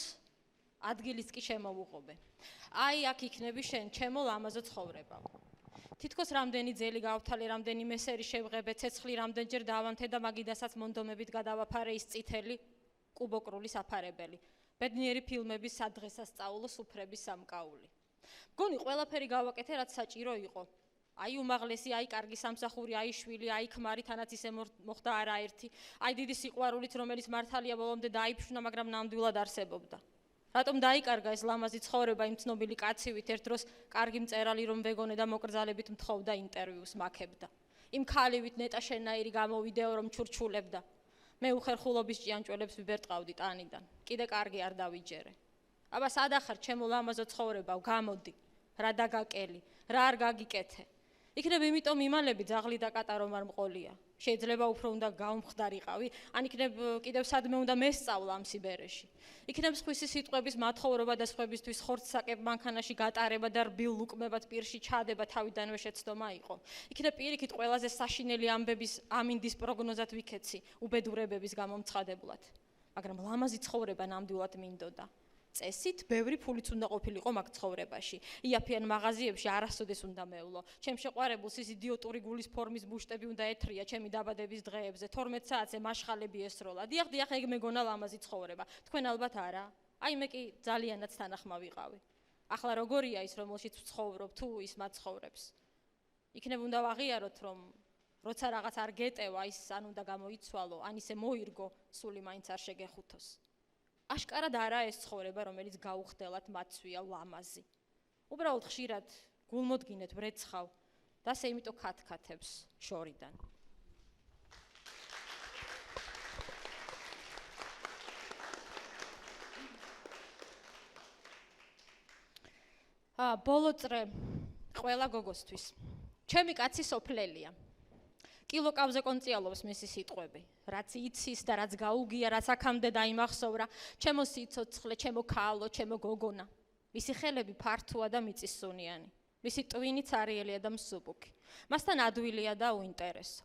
ადგილიც კი შემოვუღობე. აი აქ იქნები შენ ჩემო ლამაზო ცხოვრება. თითქოს რამდენი ძელი გავთვალე, რამდენი მესერი შევღებე, ცეცხლი რამდენჯერ დავანთე და მაგიდასაც მონდომებით გადავაფარე ის წითელი კუბოკრული საფარებელი. ბედნიერი ფილმების სადღესასწაულო სუფრების სამკაული. გონი ყველაფერი გავაკეთე, რაც საჭირო იყო. აი უმაღლესი, აი კარგი სამსახური, აი შვილი, აი ქმარი, თანაც ისე მოხდა არაერთი. აი დიდი სიყვარულით, რომელიც მართალია ბოლომდე დაიფშნა, მაგრამ ნამდვილად არსებობდა. რატომ დაიკარგა ეს ლამაზი ცხოვრება იმ ცნობილი კაცივით, ერთ დროს კარგი მწერალი რომ ვეგონე და მოკრძალებით მთხოვდა ინტერვიუს მაქებდა. იმ ქალივით ნეტა შენაირი გამოვიდეო რომ ჩურჩულებდა. მე უხერხულობის ჭიანჭველებს ვიბერტყავდი ტანიდან. კიდე კარგი არ დავიჯერე. აბა სად ახარ ჩემო ლამაზო ცხოვრებავ, გამოდი. რა დაგაკელი, რა არ გაგიკეთე. იქნებ იმიტომ იმალები ძაღლი და კატა რომ არ მყოლია. შეიძლება უფრო უნდა გავმხდარიყავი, ან იქნებ კიდევ სადმე უნდა მესწავლა ამ სიბერეში. იქნებ სხვისი სიტყვების მათხოვრობა და სხვებისთვის ხორცსაკებ მანქანაში გატარება და რბილ ლუკმებად პირში ჩადება თავიდანვე შეცდომა იყო. იქნებ პირიქით ყველაზე საშინელი ამბების ამინდის პროგნოზად ვიქეცი, უბედურებების გამომცხადებლად. მაგრამ ლამაზი ცხოვრება ნამდვილად მინდოდა. წესით ბევრი ფულიც უნდა ყოფილიყო მაგ ცხოვრებაში. იაფიან მაღაზიებში არასოდეს უნდა მევლო. ჩემ შეყვარებულს ის იდიოტური გულის ფორმის ბუშტები უნდა ეთრია ჩემი დაბადების დღეებზე. 12 საათზე მაშხალები ესროლა. დიახ, ეგ მეგონა ლამაზი ცხოვრება. თქვენ ალბათ არა. აი მე კი ძალიანაც თანახმა ვიყავი. ახლა როგორია ის, რომელშიც ვცხოვრობ, თუ ის მათ ცხოვრებს. იქნებ უნდა ვაღიაროთ, რომ როცა რაღაც არ გეტევა, ის ან უნდა გამოიცვალო, ან ისე მოირგო, სული მაინც არ შეგეხუთოს. აშკარად არა ეს ცხოვრება, რომელიც გაუხდელად მაცვია ლამაზი. უბრალოდ ხშირად გულმოდგინეთ ვრეცხავ და ასე იმიტომ ქათქათებს შორიდან. ბოლო წრე ყველა გოგოსთვის. ჩემი კაცი სოფლელია. კილოკავზე კონწიალობს მისი სიტყვები. რაც იცის და რაც გაუგია, რაც აქამდე დაიმახსოვრა, ჩემო სიცოცხლე, ჩემო ქალო, ჩემო გოგონა. მისი ხელები ფართოა და მიწისუნიანი. მისი ტვინიც არიელია და მსუბუქი. მასთან ადვილია და უინტერესო.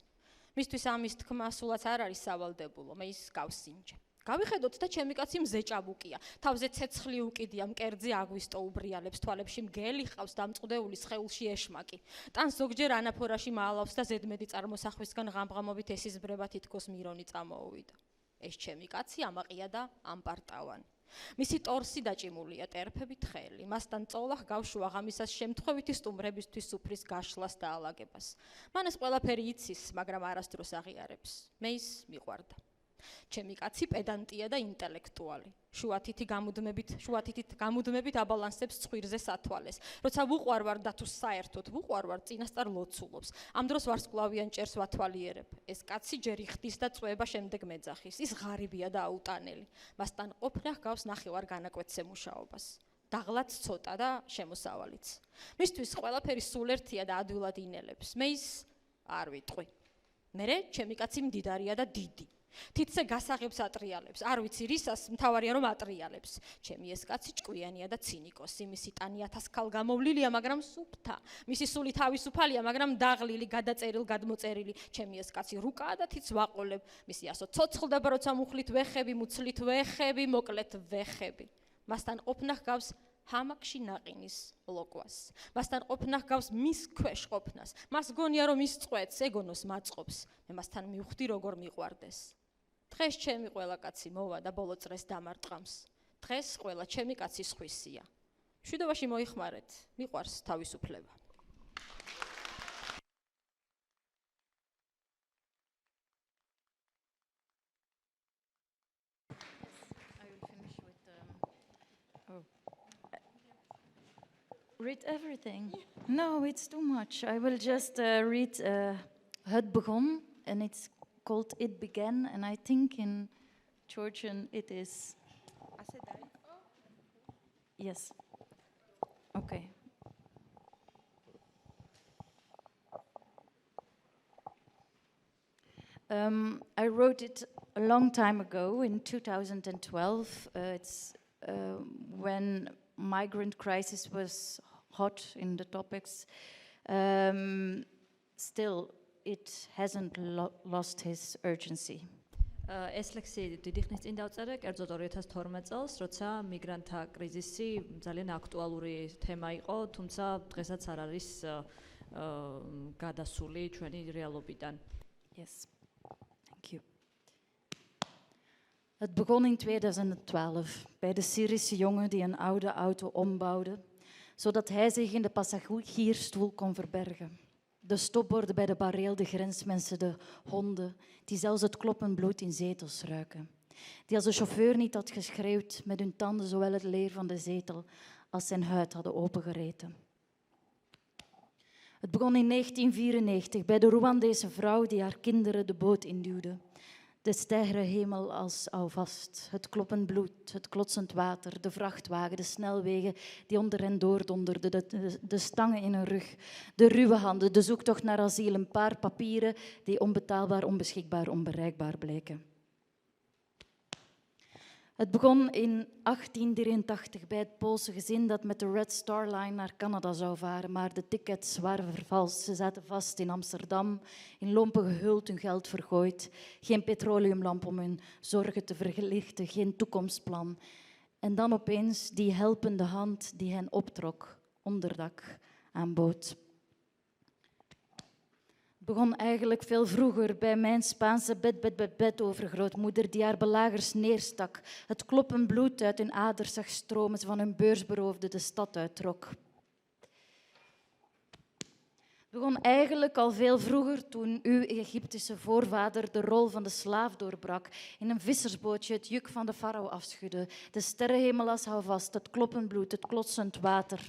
მისთვის ამის თქმა სულაც არ არის სავალდებულო, მე ის გავსინჯე. გავიხედოთ და ჩემი კაცი მზე ჭაბუკია. თავზე ცეცხლი უკიდია, მკერდზე აგვისტო უბრიალებს, თვალებში მგელი ყავს, დამწყდეული სხეულში ეშმაკი. ტანს ზოგჯერ ანაფორაში მაალავს და ზედმეტი წარმოსახვისგან ღამღამობით ესიზმრება თითქოს მირონი წამოუვიდა. ეს ჩემი კაცი ამაყია და ამპარტავანი. მისი ტორსი დაჭიმულია ტერფებით ხელი. მასთან წოლა ჰგავს შუაღამისას შემთხვევითი სტუმრებისთვის სუფრის გაშლას და ალაგებას. მან ეს ყველაფერი იცის, მაგრამ არასდროს აღიარებს. მე ის მიყვარდა. ჩემი კაცი პედანტია და ინტელექტუალი. შუათითი გამუდმებით აბალანსებს ცხვირზე სათვალეს. როცა ვუყვარვარ და თუ საერთოდ ვუყვარვარ, წინასწარ ლოცულობს. ამ დროს ვარსკვლავიან ჭერს ვათვალიერებ. ეს კაცი ჯერ იხდის და წვეება შემდეგ მეძახის. ის ღარიბია და აუტანელი. მასთან ყოფნა ჰგავს ნახევარ განაკვეთზე მუშაობას. დაღლაც ცოტა და შემოსავალიც. მისთვის ყველაფერი სულ ერთია და ადვილად ინელებს. მე ის არ ვიტყვი. მერე ჩემი კაცი მდიდარია და დიდი. თითზე გასაღებს ატრიალებს, არ ვიცი რისას, მთავარია რომ ატრიალებს. ჩემი ეს კაცი ჭკვიანია და ცინიკოსი, მისი ტანი 1000 ქალ გამოვლილია, მაგრამ სუფთა. მისი სული თავისუფალია, მაგრამ დაღლილი, გადმოწერილი. ჩემი ეს კაცი რუკაა და თიც ვაყოლებ. მისი ასო ცოცხლდება, როცა მუხლით ვეხები, მუცლით ვეხები, მოკლეთ ვეხები. მასთან ყოფნა ჰგავს ჰამაკში ნაყინის ლოკვას. მასთან ყოფნა ჰგავს მის ქვეშ ყოფნას. მას გონია რომ ის წვეთს, ეგონოს მაწყობს. მე მასთან მივხვდი როგორ მიყვარდეს. დღეს ჩემი ყველა კაცი მოვა და ბოლო წრეს დამარტყამს. დღეს ყველა ჩემი კაცი სხვისია. მშვიდობაში მოიხმარეთ, მიყვარს თავისუფლება. Read everything. No, it's too much. I will just read Het begon, and it's called It Began, and I think in Georgian it is... Yes. Okay. I wrote it a long time ago, in 2012. It's when migrant crisis was hot in the topics. Still, it hasn't lost his urgency. ეს ლექსი დიდი ხნის წინ დავწერე, კერძოდ 2012 წელს, როცა მიგრანტთა კრიზისი ძალიან აქტუალური თემა იყო, თუმცა დღესაც არ არის გადასული ჩვენი რეალობიდან. Yes. Thank you. Het begon in 2012 bij de Syrische jongen die een oude auto ombouwde, zodat hij zich in de passagiersstoel kon verbergen. De stopborden bij de bareel, de grensmensen, de honden, die zelfs het kloppend bloed in zetels ruiken. Die als de chauffeur niet had geschreeuwd, met hun tanden zowel het leer van de zetel als zijn huid hadden opengereten. Het begon in 1994 bij de Rwandese vrouw die haar kinderen de boot induwde. De steigere hemel als alvast, het kloppend bloed, het klotsend water, de vrachtwagen, de snelwegen die onder hen doordonderden, de stangen in hun rug, de ruwe handen, de zoektocht naar asiel, een paar papieren die onbetaalbaar, onbeschikbaar, onbereikbaar bleken. Het begon in 1883 bij het Poolse gezin dat met de Red Star Line naar Canada zou varen, maar de tickets waren vervalst. Ze zaten vast in Amsterdam, in lompen gehuld, hun geld vergooid. Geen petroleumlamp om hun zorgen te verlichten, geen toekomstplan. En dan opeens die helpende hand die hen optrok, onderdak aanbood. Begon eigenlijk veel vroeger bij mijn Spaanse bed overgrootmoeder die haar belagers neerstak, het kloppend bloed uit hun aders zag stromen, ze van hun beursberoofde de stad uittrok. Begon eigenlijk al veel vroeger toen uw Egyptische voorvader de rol van de slaaf doorbrak, in een vissersbootje het juk van de farao afschudde, de sterrenhemel als houvast, het kloppend bloed, het klotsend water.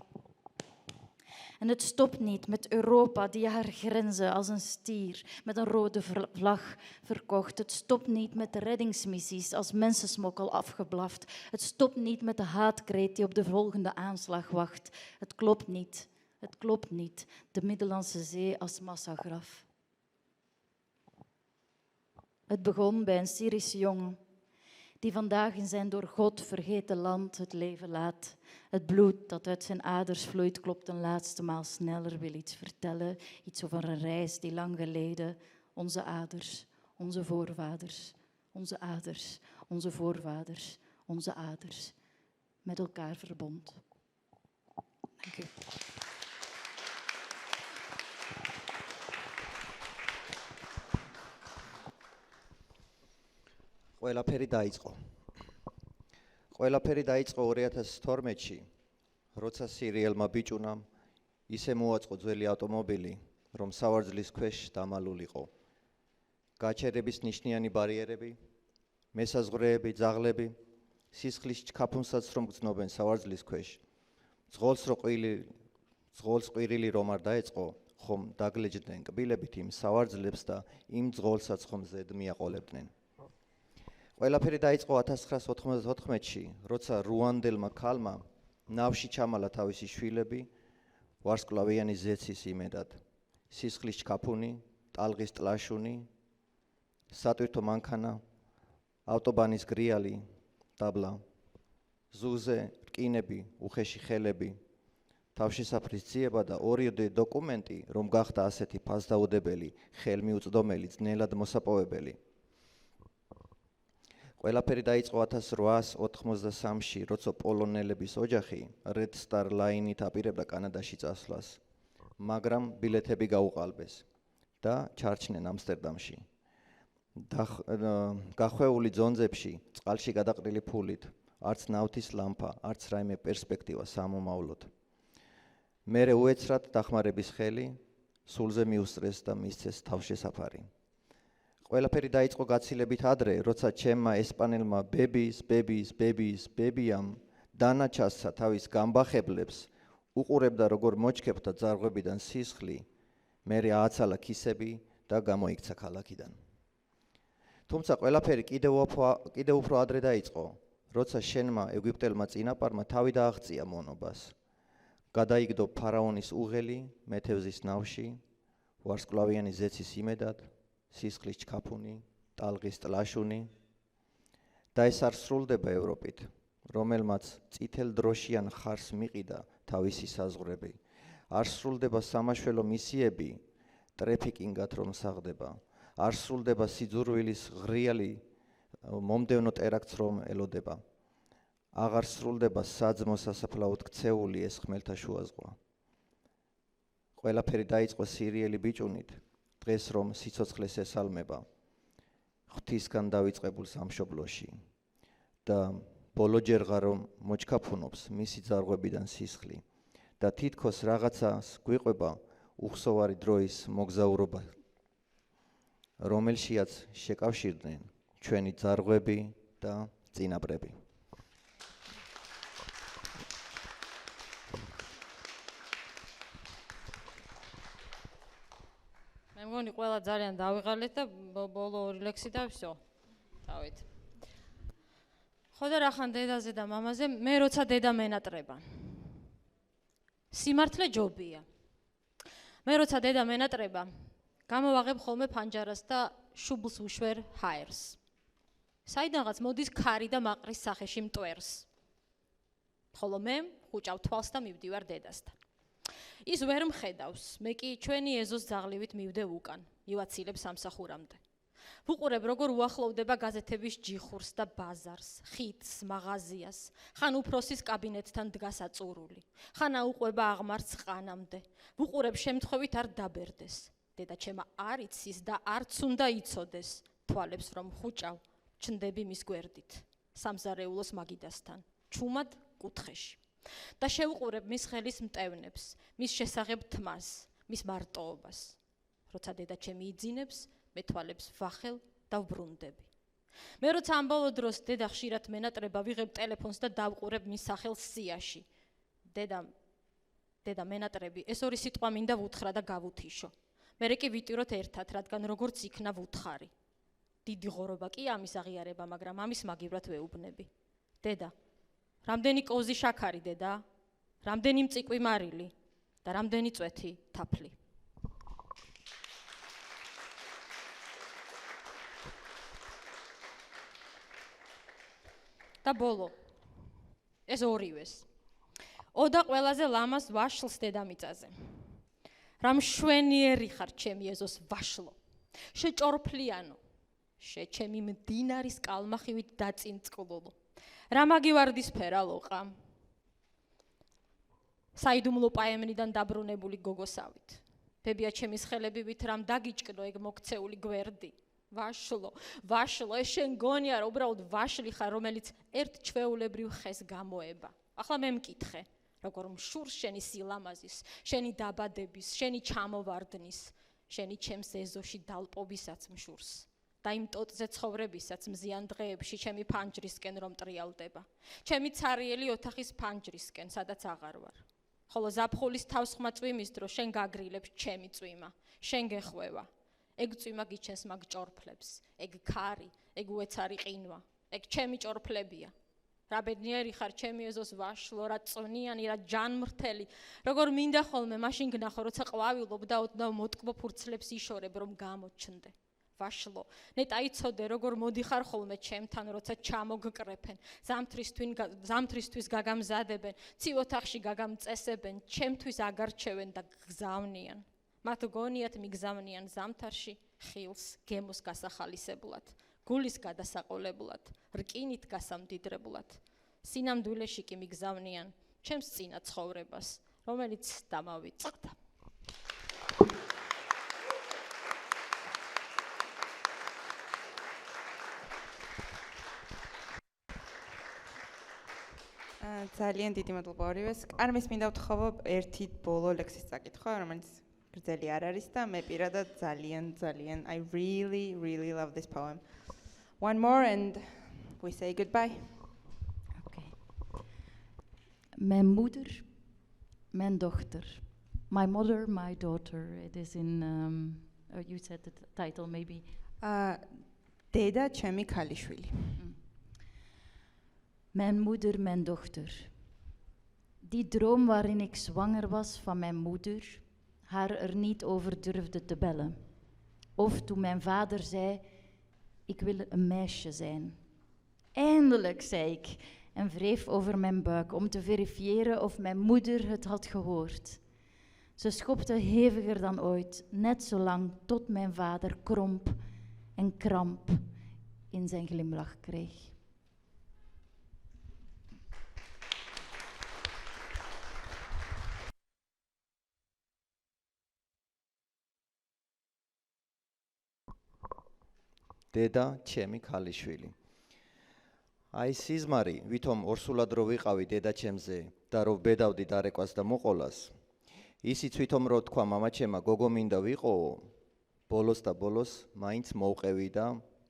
En het stopt niet met Europa die haar grenzen als een stier met een rode vlag verkocht. Het stopt niet met de reddingsmissies als mensensmokkel afgeblaft. Het stopt niet met de haatkreet die op de volgende aanslag wacht. Het klopt niet. Het klopt niet. De Middellandse Zee als massagraf. Het begon bij een Syrische jongen die vandaag in zijn door God vergeten land het leven laat. Het bloed dat uit zijn aders vloeit klopt een laatste maal sneller, wil iets vertellen. Iets over een reis die lang geleden onze aders, onze voorvaders, onze aders, onze voorvaders, onze aders met elkaar verbond. Dank u. ყველაფერი დაიწყო 2012-ში, როცა სირიელმა ბიჭუნამ ისე მოაწყო ძველი ავტომობილი, რომ სავარძლის ქვეშ დამალულიყო. გაჩერების ნიშნიანი ბარიერები, მესაზღვრეები, ძაღლები, სისხლის ჩქაფუნსაც რომ გრძნობენ სავარძლის ქვეშ. ძღოლს ყვირილი რომ არ დაეწყო, ხომ დაგლეჯდნენ კბილებით იმ სავარძლებს და იმ ძღოლსაც ხომ ზედ მიაყოლებდნენ. ყველაფერი დაიწყო 1994-ში, როცა რუანდელმა ქალმა ნავში ჩამალა თავისი შვილები, ვარსკვლავიანი ზეცის იმედად. სისხლის ჩქაფუნი, ტალღის ტლაშუნი, სატვირთო მანქანა, ავტობანის გრიალი, დაბლა, ზუგზე რკინები, უხეში ხელები, თავშესაფრის ძიება და 2D დოკუმენტი, რომ გახდა ასეთი ფასდაუდებელი, ხელმიუწვდომელი, ძნელად მოსაპოვებელი. ყველაფერი დაიწყო 1893-ში, როცა პოლონელების ოჯახი Red Star Line-ით აპირებდა კანადაში წასვლას, მაგრამ ბილეთები გაუყალბეს და ჩარჩნენ ამსტერდამში. გახვეული ძონძებში, წყალში გადაყრილი ფულით, არც ნავთის ლამპა, არც რაიმე პერსპექტივა სამომავლოდ. მერე უეცრად დახმარების ხელი, სულზე მიუსწრეს და მისცეს თავშესაფარი. ყველაფერი დაიწყო გაცილებით ადრე, როცა ჩემმა ესპანელმა ბებიამ დანაჩასა თავის გამბახებლებს უყურებდა როგორ მოჩქეფდა ძარღვებიდან სისხლი, მერე ააცალა კისები და გამოიქცა ქალაქიდან. თუმცა ყველაფერი კიდევ უფრო ადრე დაიწყო, როცა შენმა ეგვიპტელმა წინაპარმა თავი დააღწია მონობას. გადაიგდო ფარაონის უღელი მეთევზის ნავში, ვარსკვლავიანი ზეცის იმედად, სისხლის ჩქაფუნი, ტალღის ტლაშუნი და ეს არ სრულდება ევროპით, რომელმაც წითელ დროშიან ხარს მიყიდა თავისი საზღვრები. არ სრულდება სამაშველო მისიები, ტრეფიკინგად რომ საღდება. არ სრულდება სიძურვილის ღრიალი მომდევნო ტერაქტს რომ ელოდება. აღარ სრულდება საძმო სასაფლაოდ ქცეული ეს ხმელთაშუა ზღვა. ყველაფერი დაიწყო სირიელი ბიჭუნით, დღეს რომ სიცოცხლეს ესალმება, ღვთისგან დავიწყებულ სამშობლოში და ბოლოჯერღა რომ მოჩქაფუნობს მისი ძარღვებიდან სისხლი და თითქოს რაღაცას გვიყვება უხსოვარი დროის მოგზაურობა, რომელშიაც შეკავშირდნენ ჩვენი ძარღვები და წინაპრები. მე მგონი ყველა ძალიან დავიღალეთ და ბოლო ორი ლექსი და всё. დავით. ხო და რახან დედაზე და მამაზე, მე როცა დედა მენატრება. სიმართლე ჯობია. მე როცა დედა მენატრება, გამოვაღებ ხოლმე ფანჯარას და შუბლს უშვერ ჰაერს. საიდანღაც მოდის ქარი და მაყრის სახეში მტვერს. ხოლო მე ხუჭავ თვალს და მივდივარ დედასთან. ის ვერ მხედავს, მე კი ჩვენი ეზოს ძაღლივით მივდევ უკან, მივაცილებ სამსახურამდე. ვუყურებ როგორ უახლოვდება გაზეთების ჯიხურს და ბაზარს, ხიდს, მაღაზიას, ხან უფროსის კაბინეტთან დგას აწურული, ხან აუყვება აღმართ ყანამდე. ვუყურებ შემთხვევით არ დაბერდეს. დედაჩემა არ იცის და არც უნდა იცოდეს თვალებს რომ ხუჭავ ჩნდები მის გვერდით სამზარეულოს მაგიდასთან ჩუმად კუთხეში და შევყურებ მის ხელის მტევნებს მის შესაღებ თმას მის მარტოობას როცა დედაჩემი იძინებს მე თვალებს ვახელ და ვბრუნდები მე როცა ამ ბოლო დროს დედა ხშირად მენატრება ვიღებ ტელეფონს და დავყურებ მის სახელს სიაში დედა მენატრები ეს ორი სიტყვა მინდა ვუთხრა და გავუთიშო მერე კი ვიტიროთ ერთად რადგან როგორც იქნა ვუთხარი დიდი ღორობა კი ამის აღიარება მაგრამ ამის მაგივრად ვეუბნები დედა რამდენი კოზი შაქარი დედა რამდენი მწიკვი მარილი და რამდენი წვეთი თაფლი და ბოლო ეს ორივეს ოდა ყველაზე ლამაზ ვაშლს დედამიწაზე რა მშვენიერი ხარ ჩემი ეზოს ვაშლო შეჭორფლიანო ჩემი მდინარის კალმახივით დაწინწყლულო რა მაგივარდისფერა ლოყა საიდუმლო პაემნიდან დაბრუნებული გოგოსავით ბებია ჩემის ხელებივით რამ დაგიჭკნო ეგ მოქცეული გვერდი ვაშლო ეს შენ გონია რა უბრალოდ ვაშლი ხარ რომელიც ერთ ჩვეულებრივ ხეს გამოება ახლა მე მკითხე როგორ მშურს შენი სილამაზის შენი დაბადების შენი ჩამოვარდნის შენი ჩემს ეზოში დალპობისაც მშურს და იმ ტოტზე ცხოვრებისაც მზიან დღეებში ჩემი ფანჯრისკენ რომ ტრიალდება ჩემი ცარიელი ოთახის ფანჯრისკენ სადაც აღარ ვარ ხოლო ზაფხულის თავსხმა წვიმის დრო შენ გაგრილებ ჩემი წვიმა შენ გეხვევა ეგ წვიმა გიჩენს მაგ ჭორფლებს ეგ ქარი ეგ უეცარი ყინვა ეგ ჩემი ჭორფლებია რა ბედნიერი ხარ ჩემი ეზოს ვაშლო რა წონიანი რა ჯანმრთელი როგორ მინდა ხოლმე მაშინ გნახო როცა ყვავილობ და ოდნავ მოტკბო ფურცლებს იშორებ რომ გამოჩნდე ვაშლო ნეტა იცოდე როგორ მოდიხარ ხოლმე ჩემთან როცა ჩამოგკრეფენ ზამთრისთვის გაგამზადებენ ცივ ოთახში გაგამწესებენ ჩემთვის აგარჩევენ და გგზავნიან მათ გონიათ მიგზავნიან ზამთარში ხილს გემოს გასახალისებლად გულის გადასაყოლებლად რკინით გასამდიდრებლად სინამდვილეში კი მიგზავნიან ჩემს წინა ცხოვრებას რომელიც დამავიწყდა ძალიან დიდი მადლობა ორივეს. კარმის მინდა ვთხოვო ერთი ბოლო ლექსის წაკითხვა, რომელიც გრძელი არ არის და მე პირადად ძალიან I really love this poem. One more and we say goodbye. Okay. Mijn moeder, mijn dochter. My mother, my daughter. It is in you said the title maybe. დედა ჩემი ქალიშვილი. Mijn moeder, mijn dochter. Die droom waarin ik zwanger was van mijn moeder, haar er niet over durfde te bellen. Of toen mijn vader zei, ik wil een meisje zijn. Eindelijk, zei ik en wreef over mijn buik om te verifiëren of mijn moeder het had gehoord. Ze schopte heviger dan ooit, net zo lang tot mijn vader kromp en kramp in zijn glimlach kreeg. დედა ჩემი ქალიშვილი. აი სიზმარი, ვითომ ორსულად რო ვიყავი დედა ჩემზე და რო ბედავდი დარეკვას და მოყოლას, ისიც ვითომ რო თქვა მამაჩემა გოგო მინდა ვიყოო, ბოლოს და ბოლოს მაინც მოვყევი და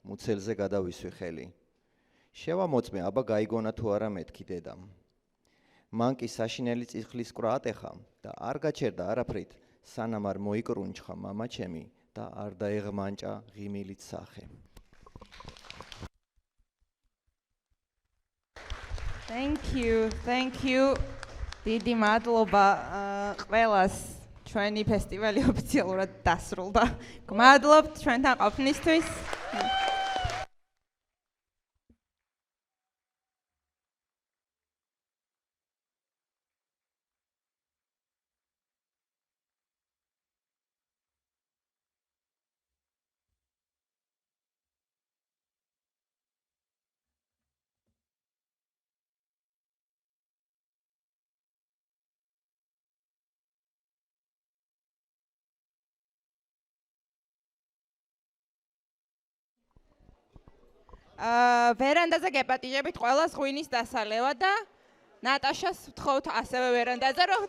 მუცელზე გადავისვი ხელი. შევამოწმე, აბა გაიგონა თუ არა მეთქი დედამ. მან კი საშინელი წიხლის ყვრა ატეხა და არ გაჩერდა არაფრით, სანამ არ მოიკრუნჩხა მამაჩემი და არ დაეღმანჭა ღიმილით სახე. Thank you. დიდი მადლობა ყველას. ჩვენი ფესტივალი ოფიციალურად დასრულდა. გმადლობთ ჩვენთან ყოფნისთვის. ვერანდაზე გეპატიჟებით ყველას ღვინის დასალევად და ნატაშას ვთხოვთ ასევე ვერანდაზე რომ